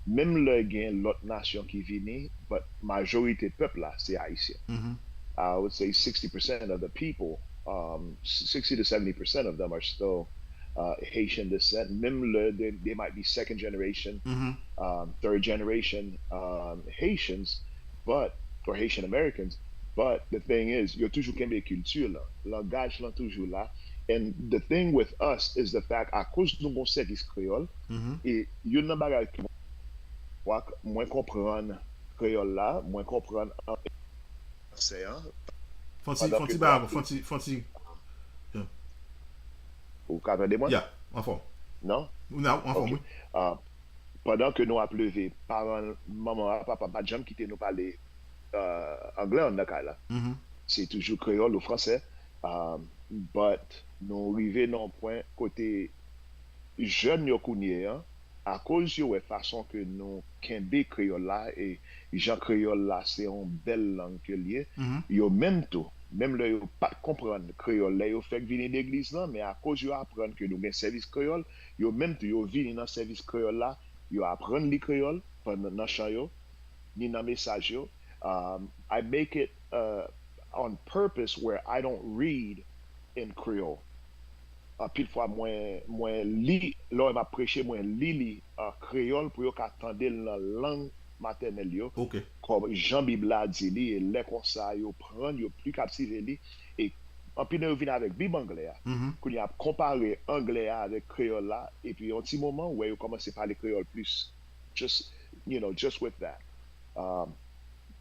même le gain l'autre nation qui vient, but majorité peuple là, c'est haïtien. I would say 60% of the people, 60 to 70% of them are still Haitian descent. Même they might be second generation, third generation Haitians, or Haitian Americans. But the thing is, you're toujours Kembe culture là, langage là toujours là. And the thing with us is the fact, à cause de mon service créole, et yon nan bagay ki moins comprendre créole là, moins comprendre français, hein. Fonti, Ou qu'entendez-moi? yeah, enfin, Non? enfin, Ok. oui. Pendant que nous a pleuvé, parents, maman, papa, pas de jamais quitter nous parler anglais en cas là. C'est toujours créole ou français. But nous arrivons dans un point côté jeune yo kounye, hein, à cause yo façon que nous kembe créole là et Jean créole là c'est une belle langue que lié. Yo même tout, même là yo pas comprendre créole là yo fait venir l'église là mais à cause yo apprendre que nous gain service créole, yo même tout yo vini dans service créole là, yo apprendre le créole pendant dans chant yo, ni dans message yo. I make it on purpose where I don't read in Creole. Pile fois moi li lors m'a prêché moi li créole pour yo qu'attendre la langue maternelle yo. OK. Comme Jean Bible a dit li et les comme ça yo prendre yo plus captiver li et en pile yo vient avec Bible anglais qu'on y a comparé anglais avec créole là et puis un petit moment où yo commence à parler créole plus just just with that.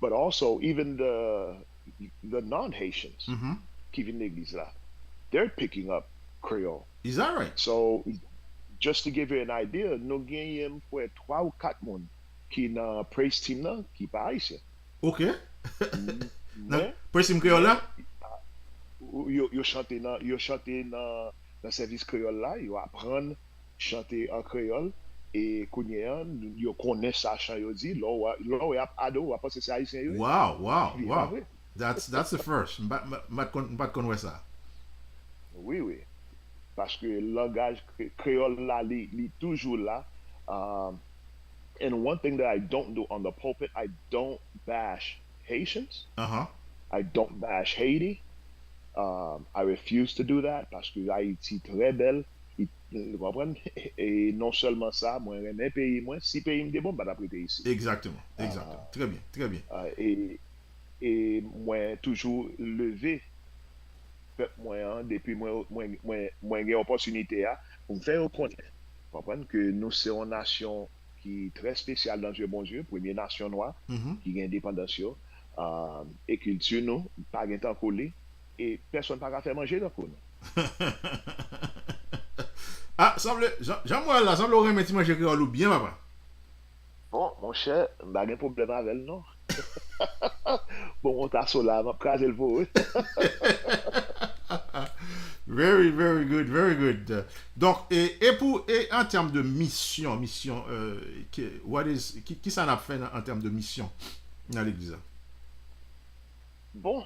But also even the non-Haitians qui viennent de l'église là, they're picking up Creole. Is that right? So just to give you an idea, nous gagnons pour 3 ou 4 monde qui dans praise team là qui pas haïtien. OK. Mais Précis créole là? yo chanter dans service créole là, yo apprendre chanter en créole et kounye yo connaît ça chant yo dit là y a ado ou pas c'est haïtien yo. Wow. That's the first. Pas connaître ça. Oui. Parce que le langage créole là, li toujours là. And one thing that I don't do on the pulpit, I don't bash Haitians. I don't bash Haiti. I refuse to do that parce que Haïti très belle. Vous comprenez? Et non seulement ça, moi j'aime un pays, moi si pays me bon, bah d'après ici. Exactement. Très bien. Et moi toujours levé moi depuis moi j'ai opportunité pour me faire reconnaître. Comprendre que nous sommes une nation qui est très spéciale dans Dieu bon Dieu, première nation noire qui a indépendance et culture nous pas gain temps collé et personne pas faire manger dans nous. Jean-Moi là, semble aurait metti manger créole ou bien papa. Bon, mon cher, pas de problème avec non. Bon, on t'a là, m'a craser le veau. Very good. Donc et en termes de mission qui ça n'a fait en termes de mission dans l'église? Bon,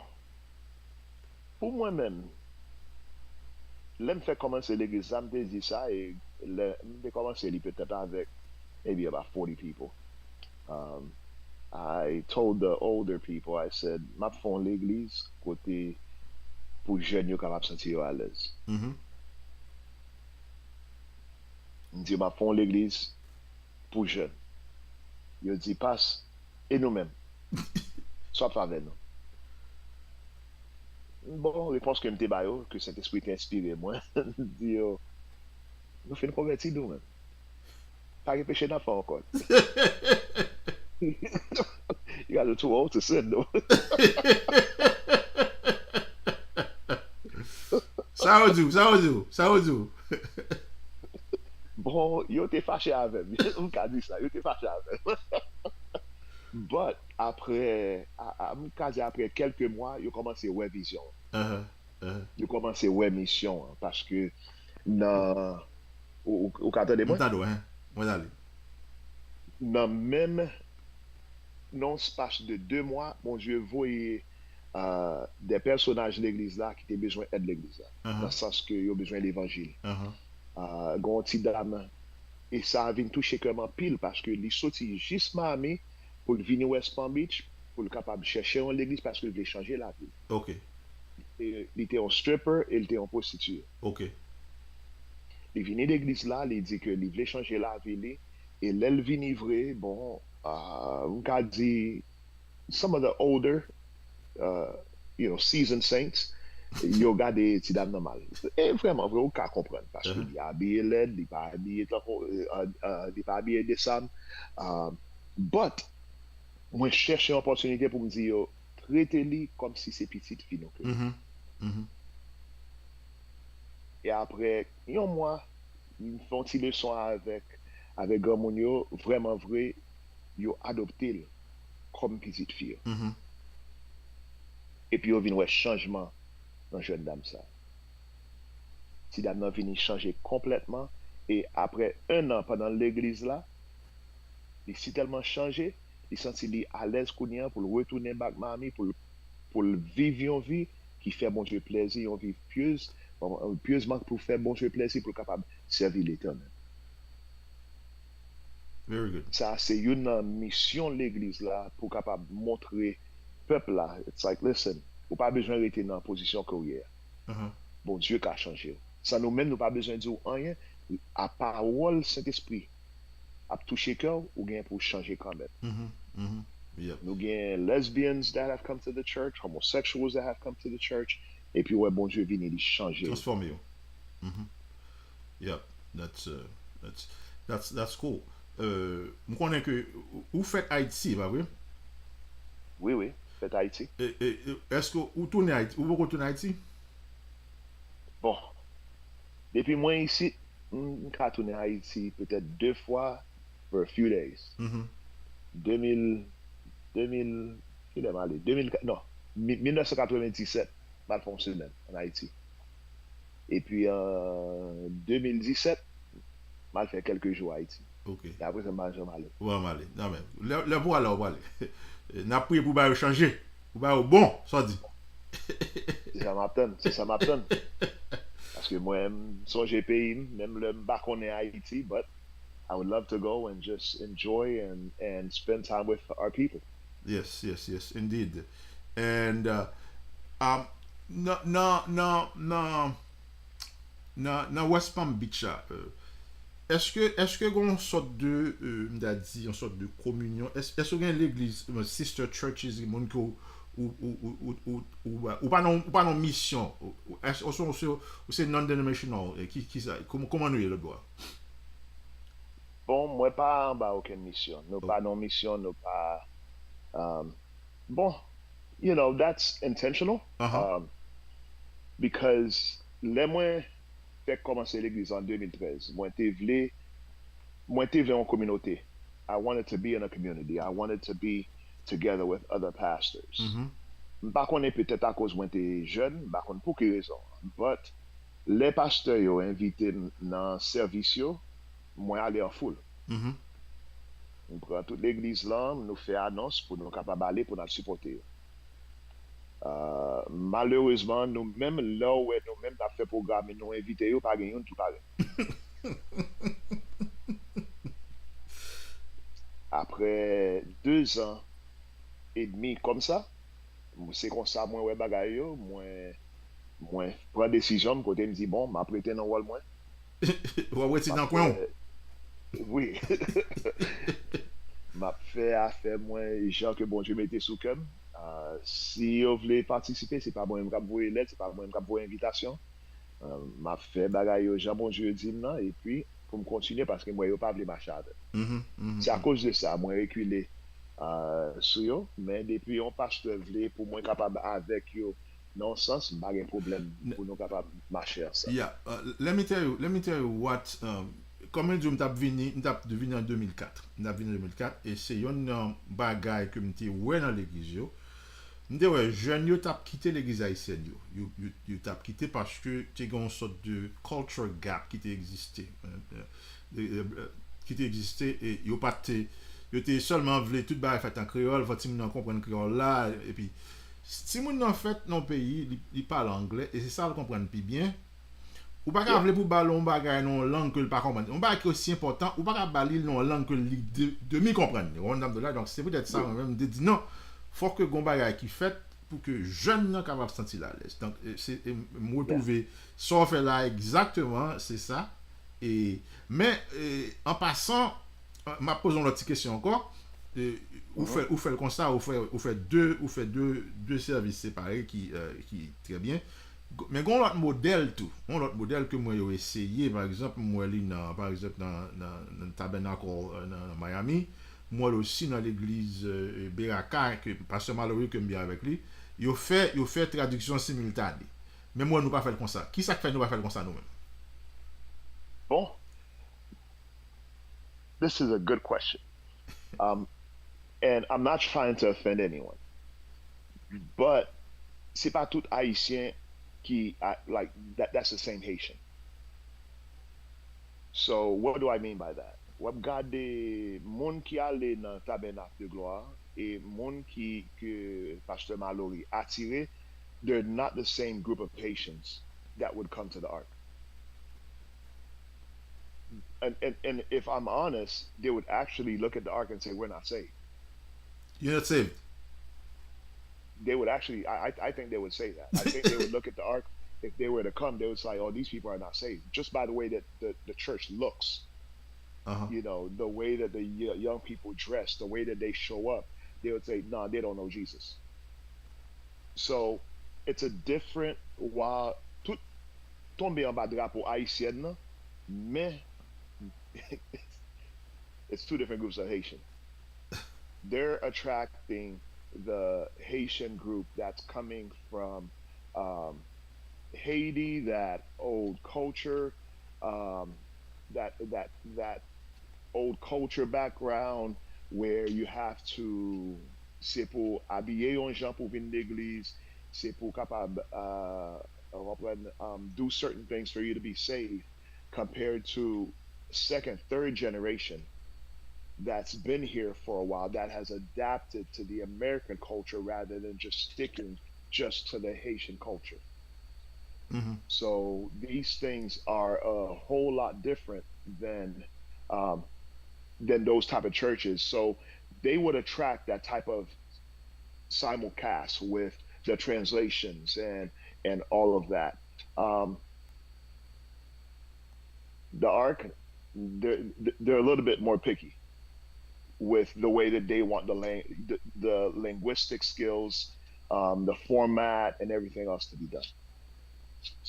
pour moi-même, l'aime fait commencer l'église, ça me dit ça et me commencer peut-être avec maybe about 40 people. I told the older people, I said, m'a fond l'église côté pour jeunes capable sentir à l'aise. On dit m'a fond l'église pour jeunes. Yo dit passe et nous-mêmes. Soit avec nous. Bon, réponse que m'te bayo que Saint-Esprit t'a inspiré moi. Dit yo nous faisons convertir nous-mêmes. Pas de péché d'enfant encore. You guys are too old to sin, though. Ça veut dire. Bon, yo te fâché avec. On ka dit ça, yo te fâché avec. But après quelques mois, yo commencé ouais vision. Uh-huh. Uh-huh. Yo commencé ouais mission hein, parce que dans ou qu'attendez moi, M'tando, hein. Moi d'aller. dans même non espace de 2 mois, bon Dieu voyait des personnages de l'église là qui étaient besoin d'aide l'église là. Dans Uh-huh. le sens que yo besoin d'évangile. Uh-huh. Gon ti dame et ça vient toucher comme en pile parce que li sorti juste Miami pour venir West Palm Beach pour le capable chercher en l'église parce qu'il voulait changer la vie. OK. Et, il était un stripper et il était un prostituée. OK. Il venait d'église là, il dit que il voulait changer la vie li, et l'elle vient vrai, bon, on a dit some of the older seasoned saints, yo gade ti dame normal. Et vraiment, vrai, on peut comprendre parce Uh-huh. qu'il est habillé laid, il pas habillé décemment. But, moi, cherche une opportunité pour me dire, yo, traitez-li comme si c'est petite fille. Non que. Mhm. Mhm. Et après, un mois, ils font une leçon avec grand moun yo, vraiment vrai, yo adopté l comme petite fille. Mhm. Et puis, yo vin ouais changement dans jeune dame ça. Si dame nan vini changer complètement. Et après 1 an pendant l'église là, il s'est tellement changé, il senti li à l'aise kounyan pour le retourner back Miami, pour le vivre une vie qui fait bon Dieu plaisir, une vie pieuse, pieusement pour faire bon Dieu plaisir, pour capable servir l'éternel. Very good. Ça, c'est une mission de l'église là, pour capable montrer peuple là. It's like, listen, ou pas besoin de rester dans la position carrière. Uh-huh. Bon Dieu qui a changé. Ça nous-mêmes, nous pas besoin de dire rien. À parole Saint-Esprit, à toucher cœur, ou bien pour changer quand même. Mhm. Mhm. Yep. Nous avons lesbians that have come to the church, homosexuals that have come to the church, et puis ouais, bon Dieu vient de changer. Transform you. Mhm. Yep. That's cool. Je connais que vous faites Haïti, pas vrai? Oui, oui, fait Haïti. Est-ce que vous tournez Haïti? Vous retournez Haïti? Bon, depuis moi ici, je suis tourné à Haïti peut-être 2 fois for a few days. Mhm. 2000, il est allé, 2000, non, 1997, mal fait une semaine en Haïti. Et puis en 2017, mal fait quelques jours à Haïti. OK. Et après, c'est mal jamais allé. Ouais, aller. Non, mais le voilà, on va aller. N'a prié pour pas changer. Pour pas bon, ça dit. C'est ça m'attend. Parce que moi, j'ai pays, même le bac on est à Haïti, but I would love to go and just enjoy and spend time with our people. Yes, indeed. And no, no, no, no, no West Palm Beach, est-ce que une sorte de, une sorte de communion, est-ce que l'église, sister churches, mon ou pas non mission, est-ce que c'est non-denominational, qui ça, comment nous y est le bois? Bon, moi pas en bas aucune mission. Nous pas non mission, nous pas. Bon, that's intentional. Uh-huh. Because les moi fait commencer l'église en 2013. Moi t'ai vle en communauté. I wanted to be in a community. I wanted to be together with other pastors. Mhm. Par contre, peut-être à cause moi t'es jeune, par contre pour quelle raison. But les pasteurs yo invité dans service yo, moi aller en foule. Mhm. On prend toute l'église là, nous fait annonce pour nous capables aller pour nous supporter. Malheureusement, nous-mêmes, là où nous-mêmes avons fait programme, nous invité, pas gagné tout pareil. Après 2 ans et demi comme ça, c'est comme ça, moi, ouais, bagaille, yo, moi, prends décision, me côté, me dit, bon, m'a prêté dans le rôle, moi. Ouais, c'est dans le coin. Oui. M'a fait affaire, moi, gens que bon Dieu mettait sous cœur. Si vous voulez participer, c'est pas moi qui vous lettre, c'est pas moi qui vous invitation. M'a fait bagaille aux gens, bon Dieu dit non, et puis pour me continuer parce que moi je pas voulu marcher avec. Mhm. Mhm. C'est à cause de ça, moi reculé sur eux, mais depuis on pasteur voulait pour moi capable avec eux non sens, pas de problème pour nous capables de marcher ensemble. Yeah, let me tell you what, comment je m'tap vini en 2004. M'tap vini en 2004 et c'est yon bagay que m'te ouais dans l'église yo. M'te ouais, jeune yo tap quitté l'église haïtienne yo. Yo tap quitté parce que t'es une sorte de culture gap qui t'existait. Qui t'existait et yo te seulement vle tout bagay fait en créole, faut ti moun comprendre créole là et puis si moun en fait non pays, il parle anglais et c'est ça le comprendre plus bien. Ou pas ka vle pour ballon bagay non langue que le pas comprendre. On bagay qui aussi important, ou pas ka bali non langue que li demi comprendre. On dame de là donc c'est peut-être ça même de dire non, faut que gon bagay qui fait pour que jeune nan capable sentir à l'aise. Donc c'est me retrouver ça fait là exactement, c'est ça. Et mais en passant m'a posé une autre question encore. Ou fait le constat, ou fait deux services séparés qui très bien. Mais on a un modèle tout. On a un modèle que moi j'ai essayé par exemple moi par exemple dans le tabernacle dans Miami, moi aussi dans l'église Beraka que pasteur Mallory que bien avec lui, il fait traduction simultanée. Mais moi nous pas faire comme ça. Qui ça fait nous pas faire comme ça nous-mêmes? Bon, this is a good question. And I'm not trying to offend anyone, but c'est pas tout Haïtien qui like that. That's the same Haitian. So what do I mean by that? Wap gade moun ki ale nan tabernacle de gloire et moun ki que Pasteur Mallory attiré, they're not the same group of Haitians that would come to the ark. And if I'm honest, they would actually look at the ark and say, "We're not saved." You're not saved. They would actually, I think they would say that. I think they would look at the ark. If they were to come, they would say, "Oh, these people are not saved," just by the way that the church looks. Uh-huh. You know, the way that the young people dress, the way that they show up. They would say, "No, they don't know Jesus." So it's a different. While tout tombe en bas drapeau haïtienne, là, mais it's two different groups of Haitian. They're attracting the Haitian group that's coming from Haiti, that old culture, that old culture background where you have to c'est pour habiller un gens pour venir l'église, c'est pour capable do certain things for you to be saved, compared to second, third generation that's been here for a while, that has adapted to the American culture rather than just sticking just to the Haitian culture. Mm-hmm. So these things are a whole lot different than those type of churches. So they would attract that type of simulcast with the translations and all of that. The Ark, they're a little bit more picky with the way that they want the linguistic skills, the format, and everything else to be done.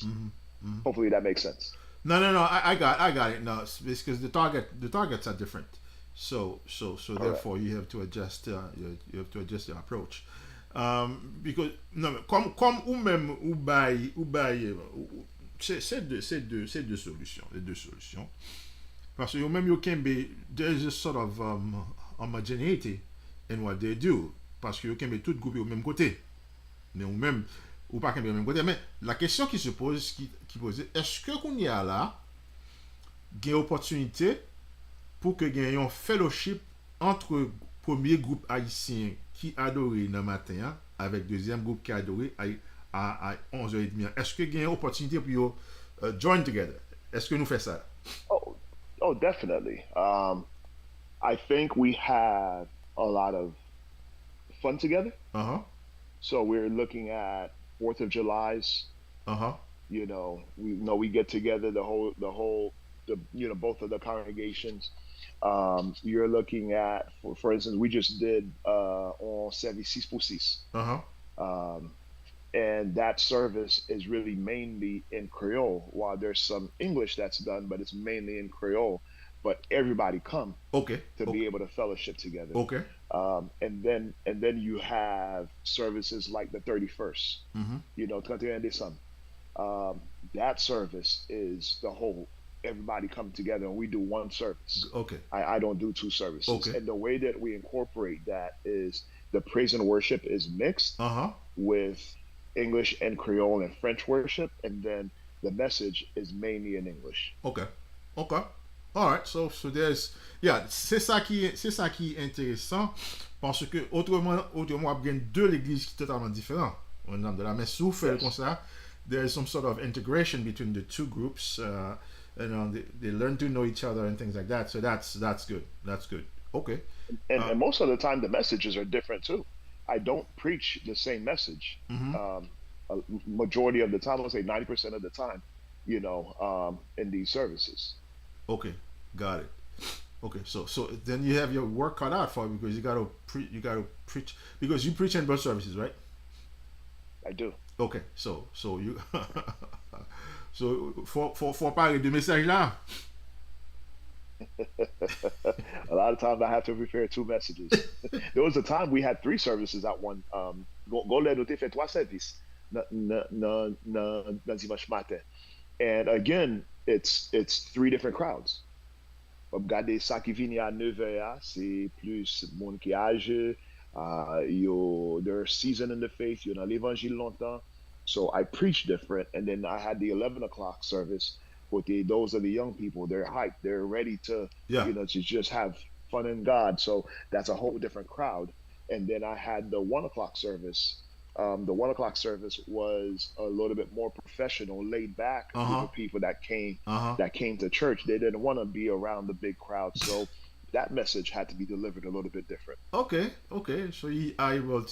Mm-hmm. Mm-hmm. Hopefully that makes sense. No. I got it. No, it's because the targets are different. So therefore you have to adjust. You have to adjust your approach. Because non, comme ou même ou bail, c'est deux solutions. Les deux solutions. Parce que même you can be there's a sort of homogeneity in what they do. Parce que you can be tout groupé au même côté. Mais ou même ou pas qu'un même côté. Mais la question qui se pose, qui pose, est-ce que qu'on y a là, une opportunité pour que gagne un fellowship entre premier groupe haïtien qui adorait le matin hein, avec deuxième groupe qui adorait à 11h30. Est-ce que gagne une opportunité pour join together? Est-ce que nous fait ça? Oh, definitely. I think we have a lot of fun together. Uh-huh. So we're looking at 4th of July's. Uh-huh. You know, we get together both of the congregations. You're looking at, for instance, we just did on service 6 pour 6. Uh-huh. And that service is really mainly in Creole, while there's some English that's done, but it's mainly in Creole. but everybody come Okay. to Okay. be able to fellowship together. Okay. And then you have services like the 31st, 31 December. Um, that service is the whole, everybody come together and we do one service. Okay. I don't do two services. Okay. And the way that we incorporate that is the praise and worship is mixed Uh-huh. with English and Creole and French worship, and then the message is mainly in English. Okay. Okay. All right. So there's yeah, c'est ça qui est intéressant parce que autrement on a deux l'église totalement différentes. On a de la messe sous fait comme Yes. ça. There is some sort of integration between the two groups. They learn to know each other and things like that. So that's good. That's good. Okay. And most of the time, the messages are different too. I don't preach the same message. A majority of the time, I'll say 90% of the time, in these services. Okay. Got it. Okay. So then you have your work cut out for you because you gotta preach because you preach in both services, right? I do. Okay. So you so for parler de message là. A lot of times, I have to prepare two messages. There was a time we had three services at one. Go let nous fait trois services dans dimanche matin. And again, it's three different crowds. Regardez ça qui vient à 9h, c'est plus monde qui âgé, they're seasoned in the faith, dans l'évangile longtemps. So I preach different. And then I had the 11 o'clock service. But those are the young people. They're hyped. They're ready to, Yeah. to just have fun in God. So that's a whole different crowd. And then I had the 1 o'clock service. The 1 o'clock service was a little bit more professional, laid back group Uh-huh. of people that came Uh-huh. that came to church. They didn't want to be around the big crowd, so that message had to be delivered a little bit different. Okay. Okay. So you're able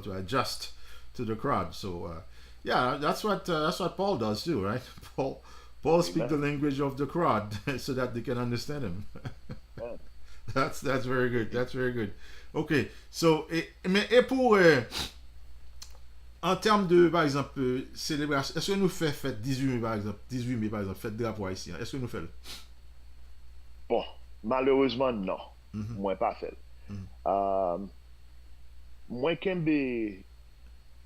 to adjust to the crowd. So yeah, that's what Paul does too, right? Paul speaks the Amen. language of the crowd so that they can understand him. Yeah. That's very good. That's very good. Okay. So mais pour en termes de par exemple célébration, est-ce que nous fait fête 18 mai par exemple, 18 mai par exemple, fête drapeau haïtien. Est-ce que nous fait? Bon, malheureusement, non. Moi, pas fait. Um, Moi, can be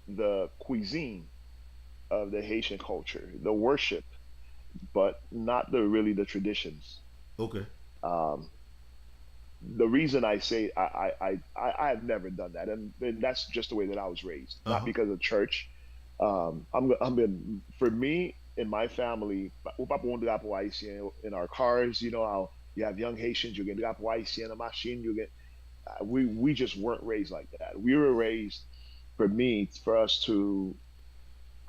the cuisine of the Haitian culture, the worship, but not the traditions. Okay. Um, the reason I say I have never done that, and that's just the way that I was raised, not Uh-huh. because of church. For me in my family, o papa on drapeau haïtien in our cars. You know how you have young Haitians, you get drapeau haïtien in a machine. You get we just weren't raised like that. We were raised, for us to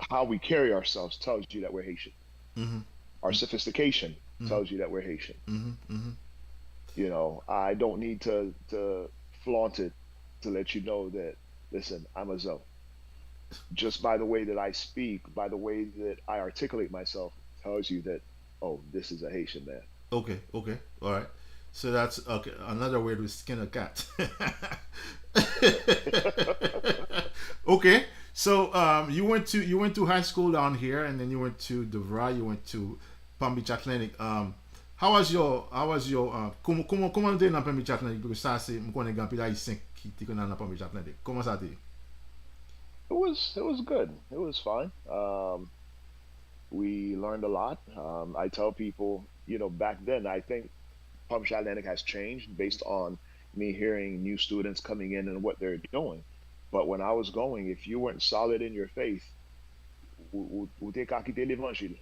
how we carry ourselves tells you that we're Haitian. Mhm. Our sophistication tells you that we're Haitian. Mhm. Mhm. I don't need to flaunt it to let you know that, listen, I'm a Zoe. Just by the way that I speak, by the way that I articulate myself, tells you that, oh, this is a Haitian man. Okay, okay, all right. So that's okay. Another way to skin a cat. Okay, so you went to high school down here, and then you went to DeVry. You went to Palm Beach Atlantic. How was your comment t'es dans Palm Beach Atlantic? Parce que ça c'est me connais grand pile haïtien qui t'es dans Palm Beach Atlantic. Comment ça t'es? It was good. It was fine. We learned a lot. I tell people, back then, I think Palm Atlantic has changed based on me hearing new students coming in and what they're doing. But when I was going, if you weren't solid in your faith, ou t'es qu'à quitter l'évangile.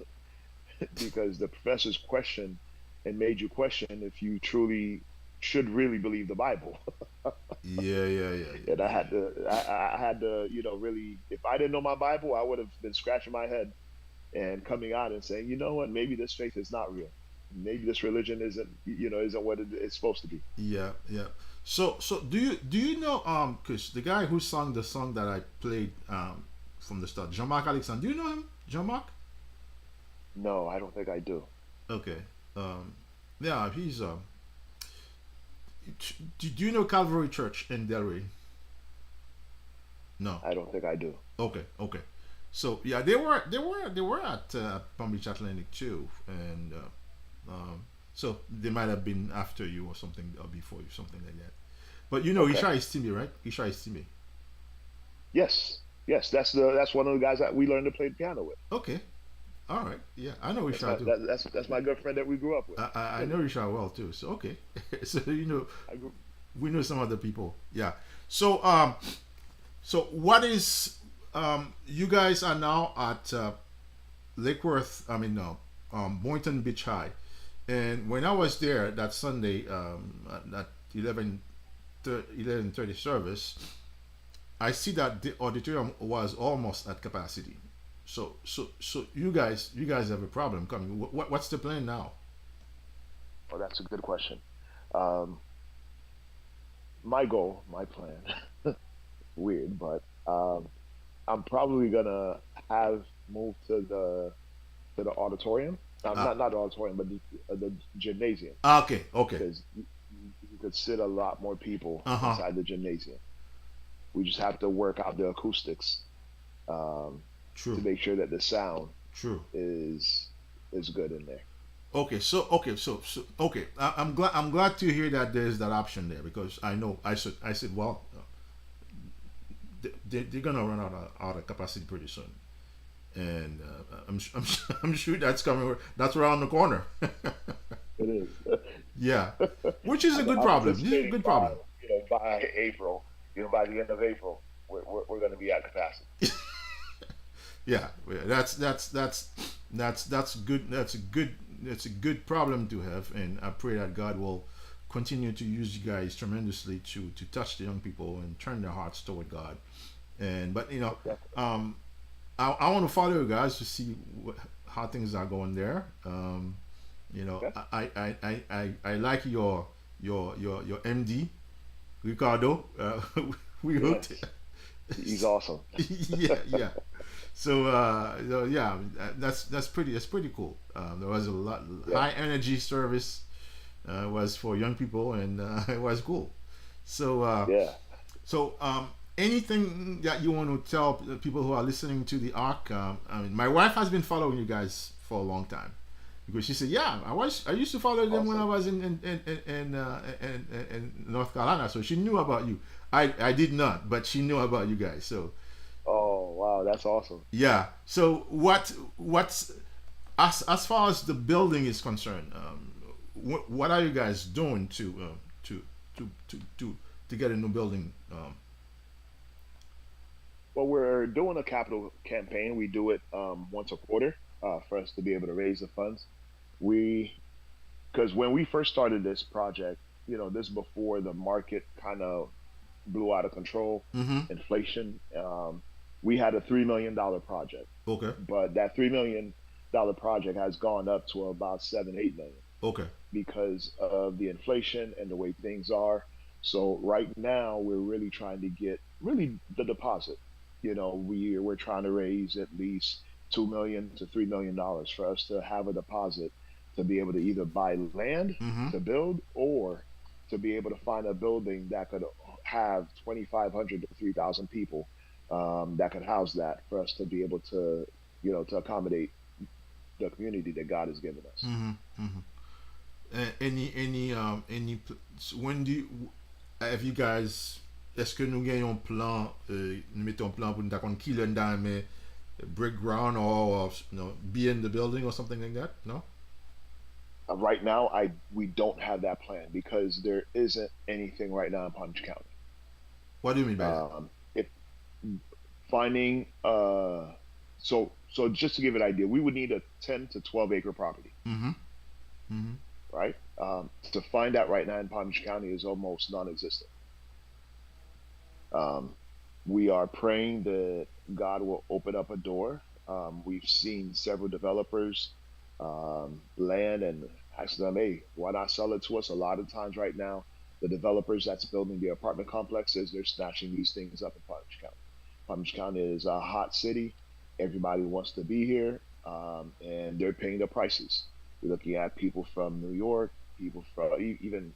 Because the professors questioned and made you question if you truly should really believe the Bible. Yeah. And I had to, really, if I didn't know my Bible, I would have been scratching my head and coming out and saying, you know what, maybe this faith is not real. Maybe this religion isn't what it's supposed to be. Yeah. So do you know cause the guy who sung the song that I played from the start, Jean-Marc Alexandre, do you know him? Jean-Marc? No, I don't think I do. Okay. Yeah, he's do you know Calvary Church in Delray? No. I don't think I do. Okay. So yeah, they were at Palm Beach Atlantic too, and So they might have been after you or something, or before you, something like that. But Okay. Isha is Timmy, right? Isha is Timmy. Yes. Yes. That's one of the guys that we learned to play the piano with. Okay. All right. Yeah, I know That's Isha my too. that's my good friend that we grew up with. I know Isha well too. So okay. So I grew, we know some other people. Yeah. So so what is you guys are now at Lake Worth. I mean no, Boynton Beach High. And when I was there that Sunday, at that 11:30 service, I see that the auditorium was almost at capacity. So you guys have a problem coming. What's the plan now? oh, that's a good question. Um, my goal, my plan, weird, but I'm probably gonna have moved to the auditorium. Uh, Not the auditorium, but the gymnasium okay, okay. because you could sit a lot more people Uh huh. inside the gymnasium. We just have to work out the acoustics um, to True, make sure that the sound true. is is good in there. Okay, okay. I'm glad to hear that there's that option there because I know I said well they're gonna run out of capacity pretty soon, and I'm sure that's coming. That's around the corner. It is. Yeah, which is a good I'm problem. This is a anticipating good by problem. by April, by the end of April, we're going to be at capacity. Yeah, yeah, that's good. That's a good problem to have, and I pray that God will continue to use you guys tremendously to touch the young people and turn their hearts toward God. And but um, I want to follow you guys to see how things are going there. Okay. I like your MD Ricardo. We hooked. Yes, he's awesome. Yeah, yeah. So yeah, that's pretty cool. There was a lot Yeah. high energy service was for young people, and it was cool. So Yeah. anything that you want to tell the people who are listening to the Arc? I mean, my wife has been following you guys for a long time because she said, "Yeah, I used to follow them when I Awesome. was in North Carolina." So she knew about you. I did not, but she knew about you guys. So Oh, wow, that's awesome. yeah. So what's as far as the building is concerned? What are you guys doing to to get a new building? Well, we're doing a capital campaign. We do it once a quarter for us to be able to raise the funds. We Because when we first started this project, this before the market kind of blew out of control, Mm-hmm. inflation. We had a $3 million project, Okay. but that $3 million project has gone up to about 7, 8 million Okay. because of the inflation and the way things are. So right now we're really trying to get really the deposit. We're trying to raise at least $2 million to $3 million for us to have a deposit to be able to either buy land Mm-hmm. to build or to be able to find a building that could have 2,500 to 3,000 people that could house that for us to be able to, to accommodate the community that God has given us. Mm-hmm. Mm-hmm. When do you, have you guys est-ce que nous gagnons un plan nous mettons un plan pour nous d'accord qui l'en dans mais brick ground or be in the building or something like that? No? Right now, we don't have that plan because there isn't anything right now in Palm Beach County. What do you mean by that? If finding so just to give it an idea, we would need a 10 to 12 acre property, Mm-hmm. Mm-hmm. right? To find that right now in Palm Beach County is almost non-existent. Um, we are praying that God will open up a door. We've seen several developers land and ask them, hey, why not sell it to us? A lot of times right now, the developers that's building the apartment complexes, they're snatching these things up in Palm Beach County. Palm Beach County is a hot city. Everybody wants to be here, and they're paying the prices. We're looking at people from New York, people from even,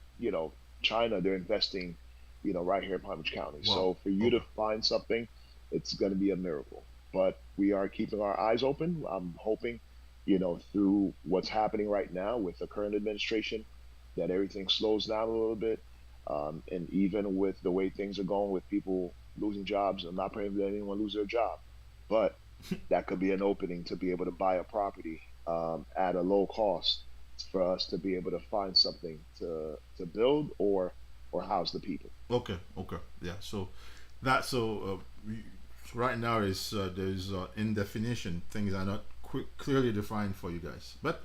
China. They're investing, right here in Palm Beach County. Wow. So for you to Okay. find something, it's going to be a miracle. But we are keeping our eyes open. I'm hoping, through what's happening right now with the current administration, that everything slows down a little bit. And even with the way things are going with people losing jobs, I'm not praying that anyone lose their job, but that could be an opening to be able to buy a property at a low cost for us to be able to find something to build or house the people. Okay, okay, yeah. So that right now is there's indefinition. Things are not clearly defined for you guys, but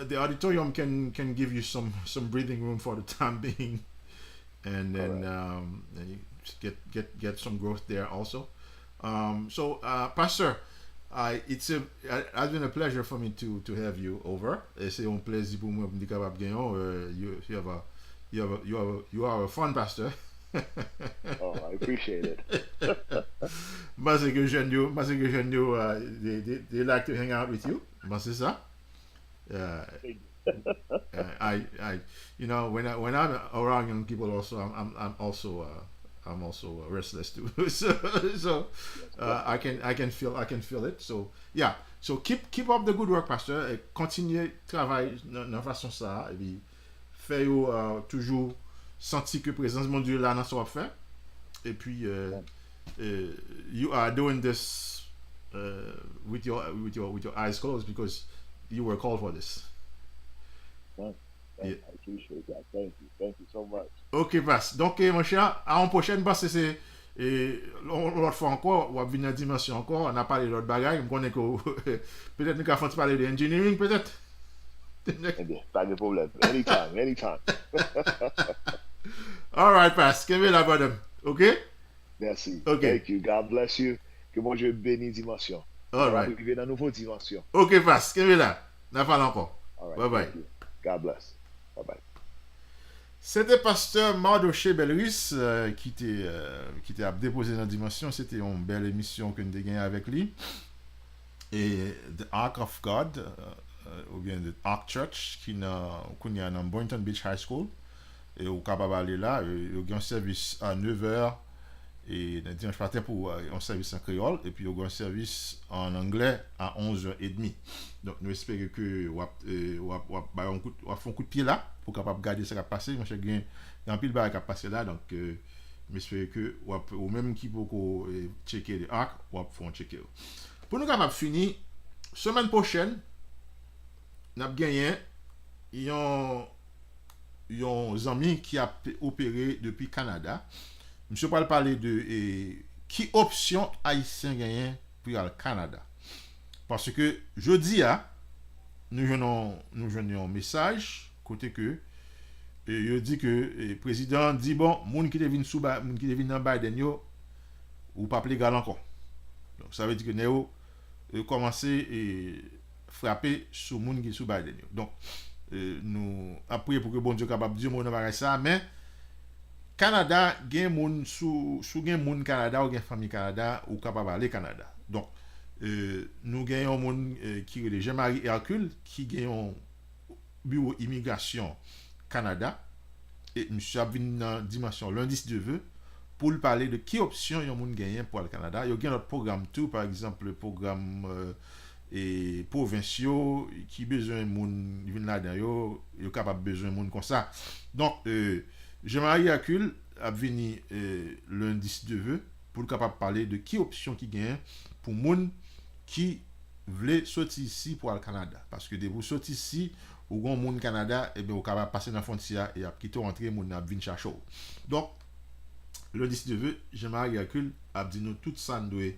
the auditorium can give you some breathing room for the time being, and then and you get some growth there also. Pastor, it has been a pleasure for me to have you over. Et c'est un plaisir pour moi de capable gagner. You are a fun pastor. Oh, I appreciate it. Parce que j'aime you, they like to hang out with you. C'est ça. I when I'm around young people also I'm also restless too. I can feel it. So yeah. So keep up the good work, pastor. Et continuez travail dans façon ça et puis fait toujours sentir que présence de mon Dieu là dans ce qu'on fait. Et puis you are doing this with your eyes closed because you were called for this. I appreciate that. Thank you so much. Ok, passe. Donc, mon cher, à une prochaine, parce que c'est l'autre fois encore, on va venir à Dimansyon encore, on a parlé de l'autre bagaille, je connais que peut-être nous avons parler de engineering, peut-être. Eh bien, pas de problème. Anytime. All right, passe. Kevin la madame. Ok? Merci. Ok. Thank you. God bless you. Que mon Dieu bénisse Dimansyon. All On va right. arriver dans une nouvelle dimension. Ok, passe. Kevin là. On parle encore. All right. Bye bye. Thank you. God bless. Bye bye. C'était pasteur Mardochée Bellerice qui était déposé dans la dimension. C'était une belle émission que nous avons gagnée avec lui. Et The Ark of God, ou bien The Ark Church, qui est dans Boynton Beach High School. Et vous êtes capable d'aller là. Il y a un service à 9h et le dimanche matin pour un service en créole. Et puis il y a un service en anglais à 11h30. Donc nous espérons que vous faites un coup de pied là pour capable garder ce qui a passé. Moi, j'ai un pile de qui a passé là. Donc j'espère que ou même qui peut checker les arcs, vous font checker. Pour nous capable finir, semaine prochaine, nous avons gagné un ami qui a opéré depuis Canada. Monsieur parle parler de qui option haïtien gagnant pour aller au Canada. Parce que jeudi nous joignons un message côté que il dit que le président dit bon moun qui vient sous moun qui vient dans Biden yo ou pas légal encore. Donc ça veut dire que néo commencer frapper sur moun qui sous Biden yo. Donc nous après pour que bon Dieu capable dire mon bagage ça mais Canada gen moun sous gen moun Canada ou gen famille Canada ou capable aller Canada. Donc nous gagnons moun qui est Jean-Marie Hercule qui gagne un bureau immigration Canada et monsieur a venu dans dimension lundi si Dieu veut pour parler de qui option yon moun gagne pour le Canada. Il y a notre programme tout par exemple le programme et provinciaux qui besoin moun vinn là-dedans yo capable besoin moun comme ça. Donc Jean-Marie Hercule a venu lundi si Dieu veut pour capable parler de qui option qui gagne pour moun qui voulait sortir ici pour le Canada parce que de vous sortir ici ou gon moun Canada et bien vous capable passer dans frontière et quitter rentrer moun n'a vinn chercher. Donc lundi si Dieu veut Jean-Marie Hercule a dit nous tout ça nous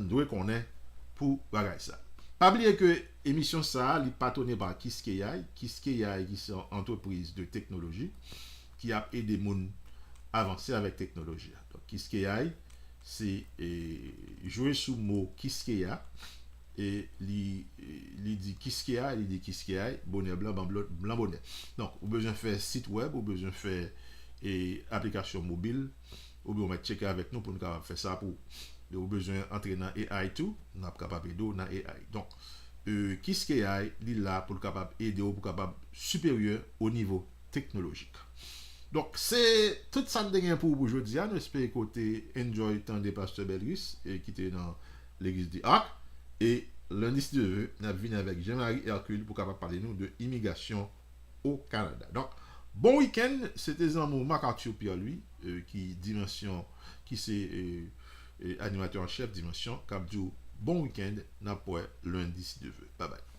doit connaître pour bagay ça. Pas oublier que émission ça li patronné par Kiskeyai qui est une entreprise de technologie qui a aidé moun avancer avec technologie. Donc Kiskeyai c'est jouer sous mot Kiskeya et li dit Kiskeya, il dit Kiskeyai, bonnet blanc bonnet. Donc vous besoin faire site web, vous besoin faire application mobile, ou bien mettre checker avec nous pour nous capable faire ça pour vous besoin entrer dans AI tout, nous capable d'aider dans AI. Donc Kiskeyai li là pour capable aider pour capable supérieur au niveau technologique. Donc c'est tout ça que pour aujourd'hui. Nous espérons que vous enjoy temps de Pasteur Bellerice et qui était dans l'église du Arc et lundi si Dieu veut, nous venons avec Jean-Marie Hercule pour capable parler nous de immigration au Canada. Donc, bon week-end, c'était un mot Marc-Arthur Pierre-Louis, qui Dimension, qui c'est animateur en chef Dimension, Capdou, bon week-end, n'a pas lundi si Dieu veut. Bye bye.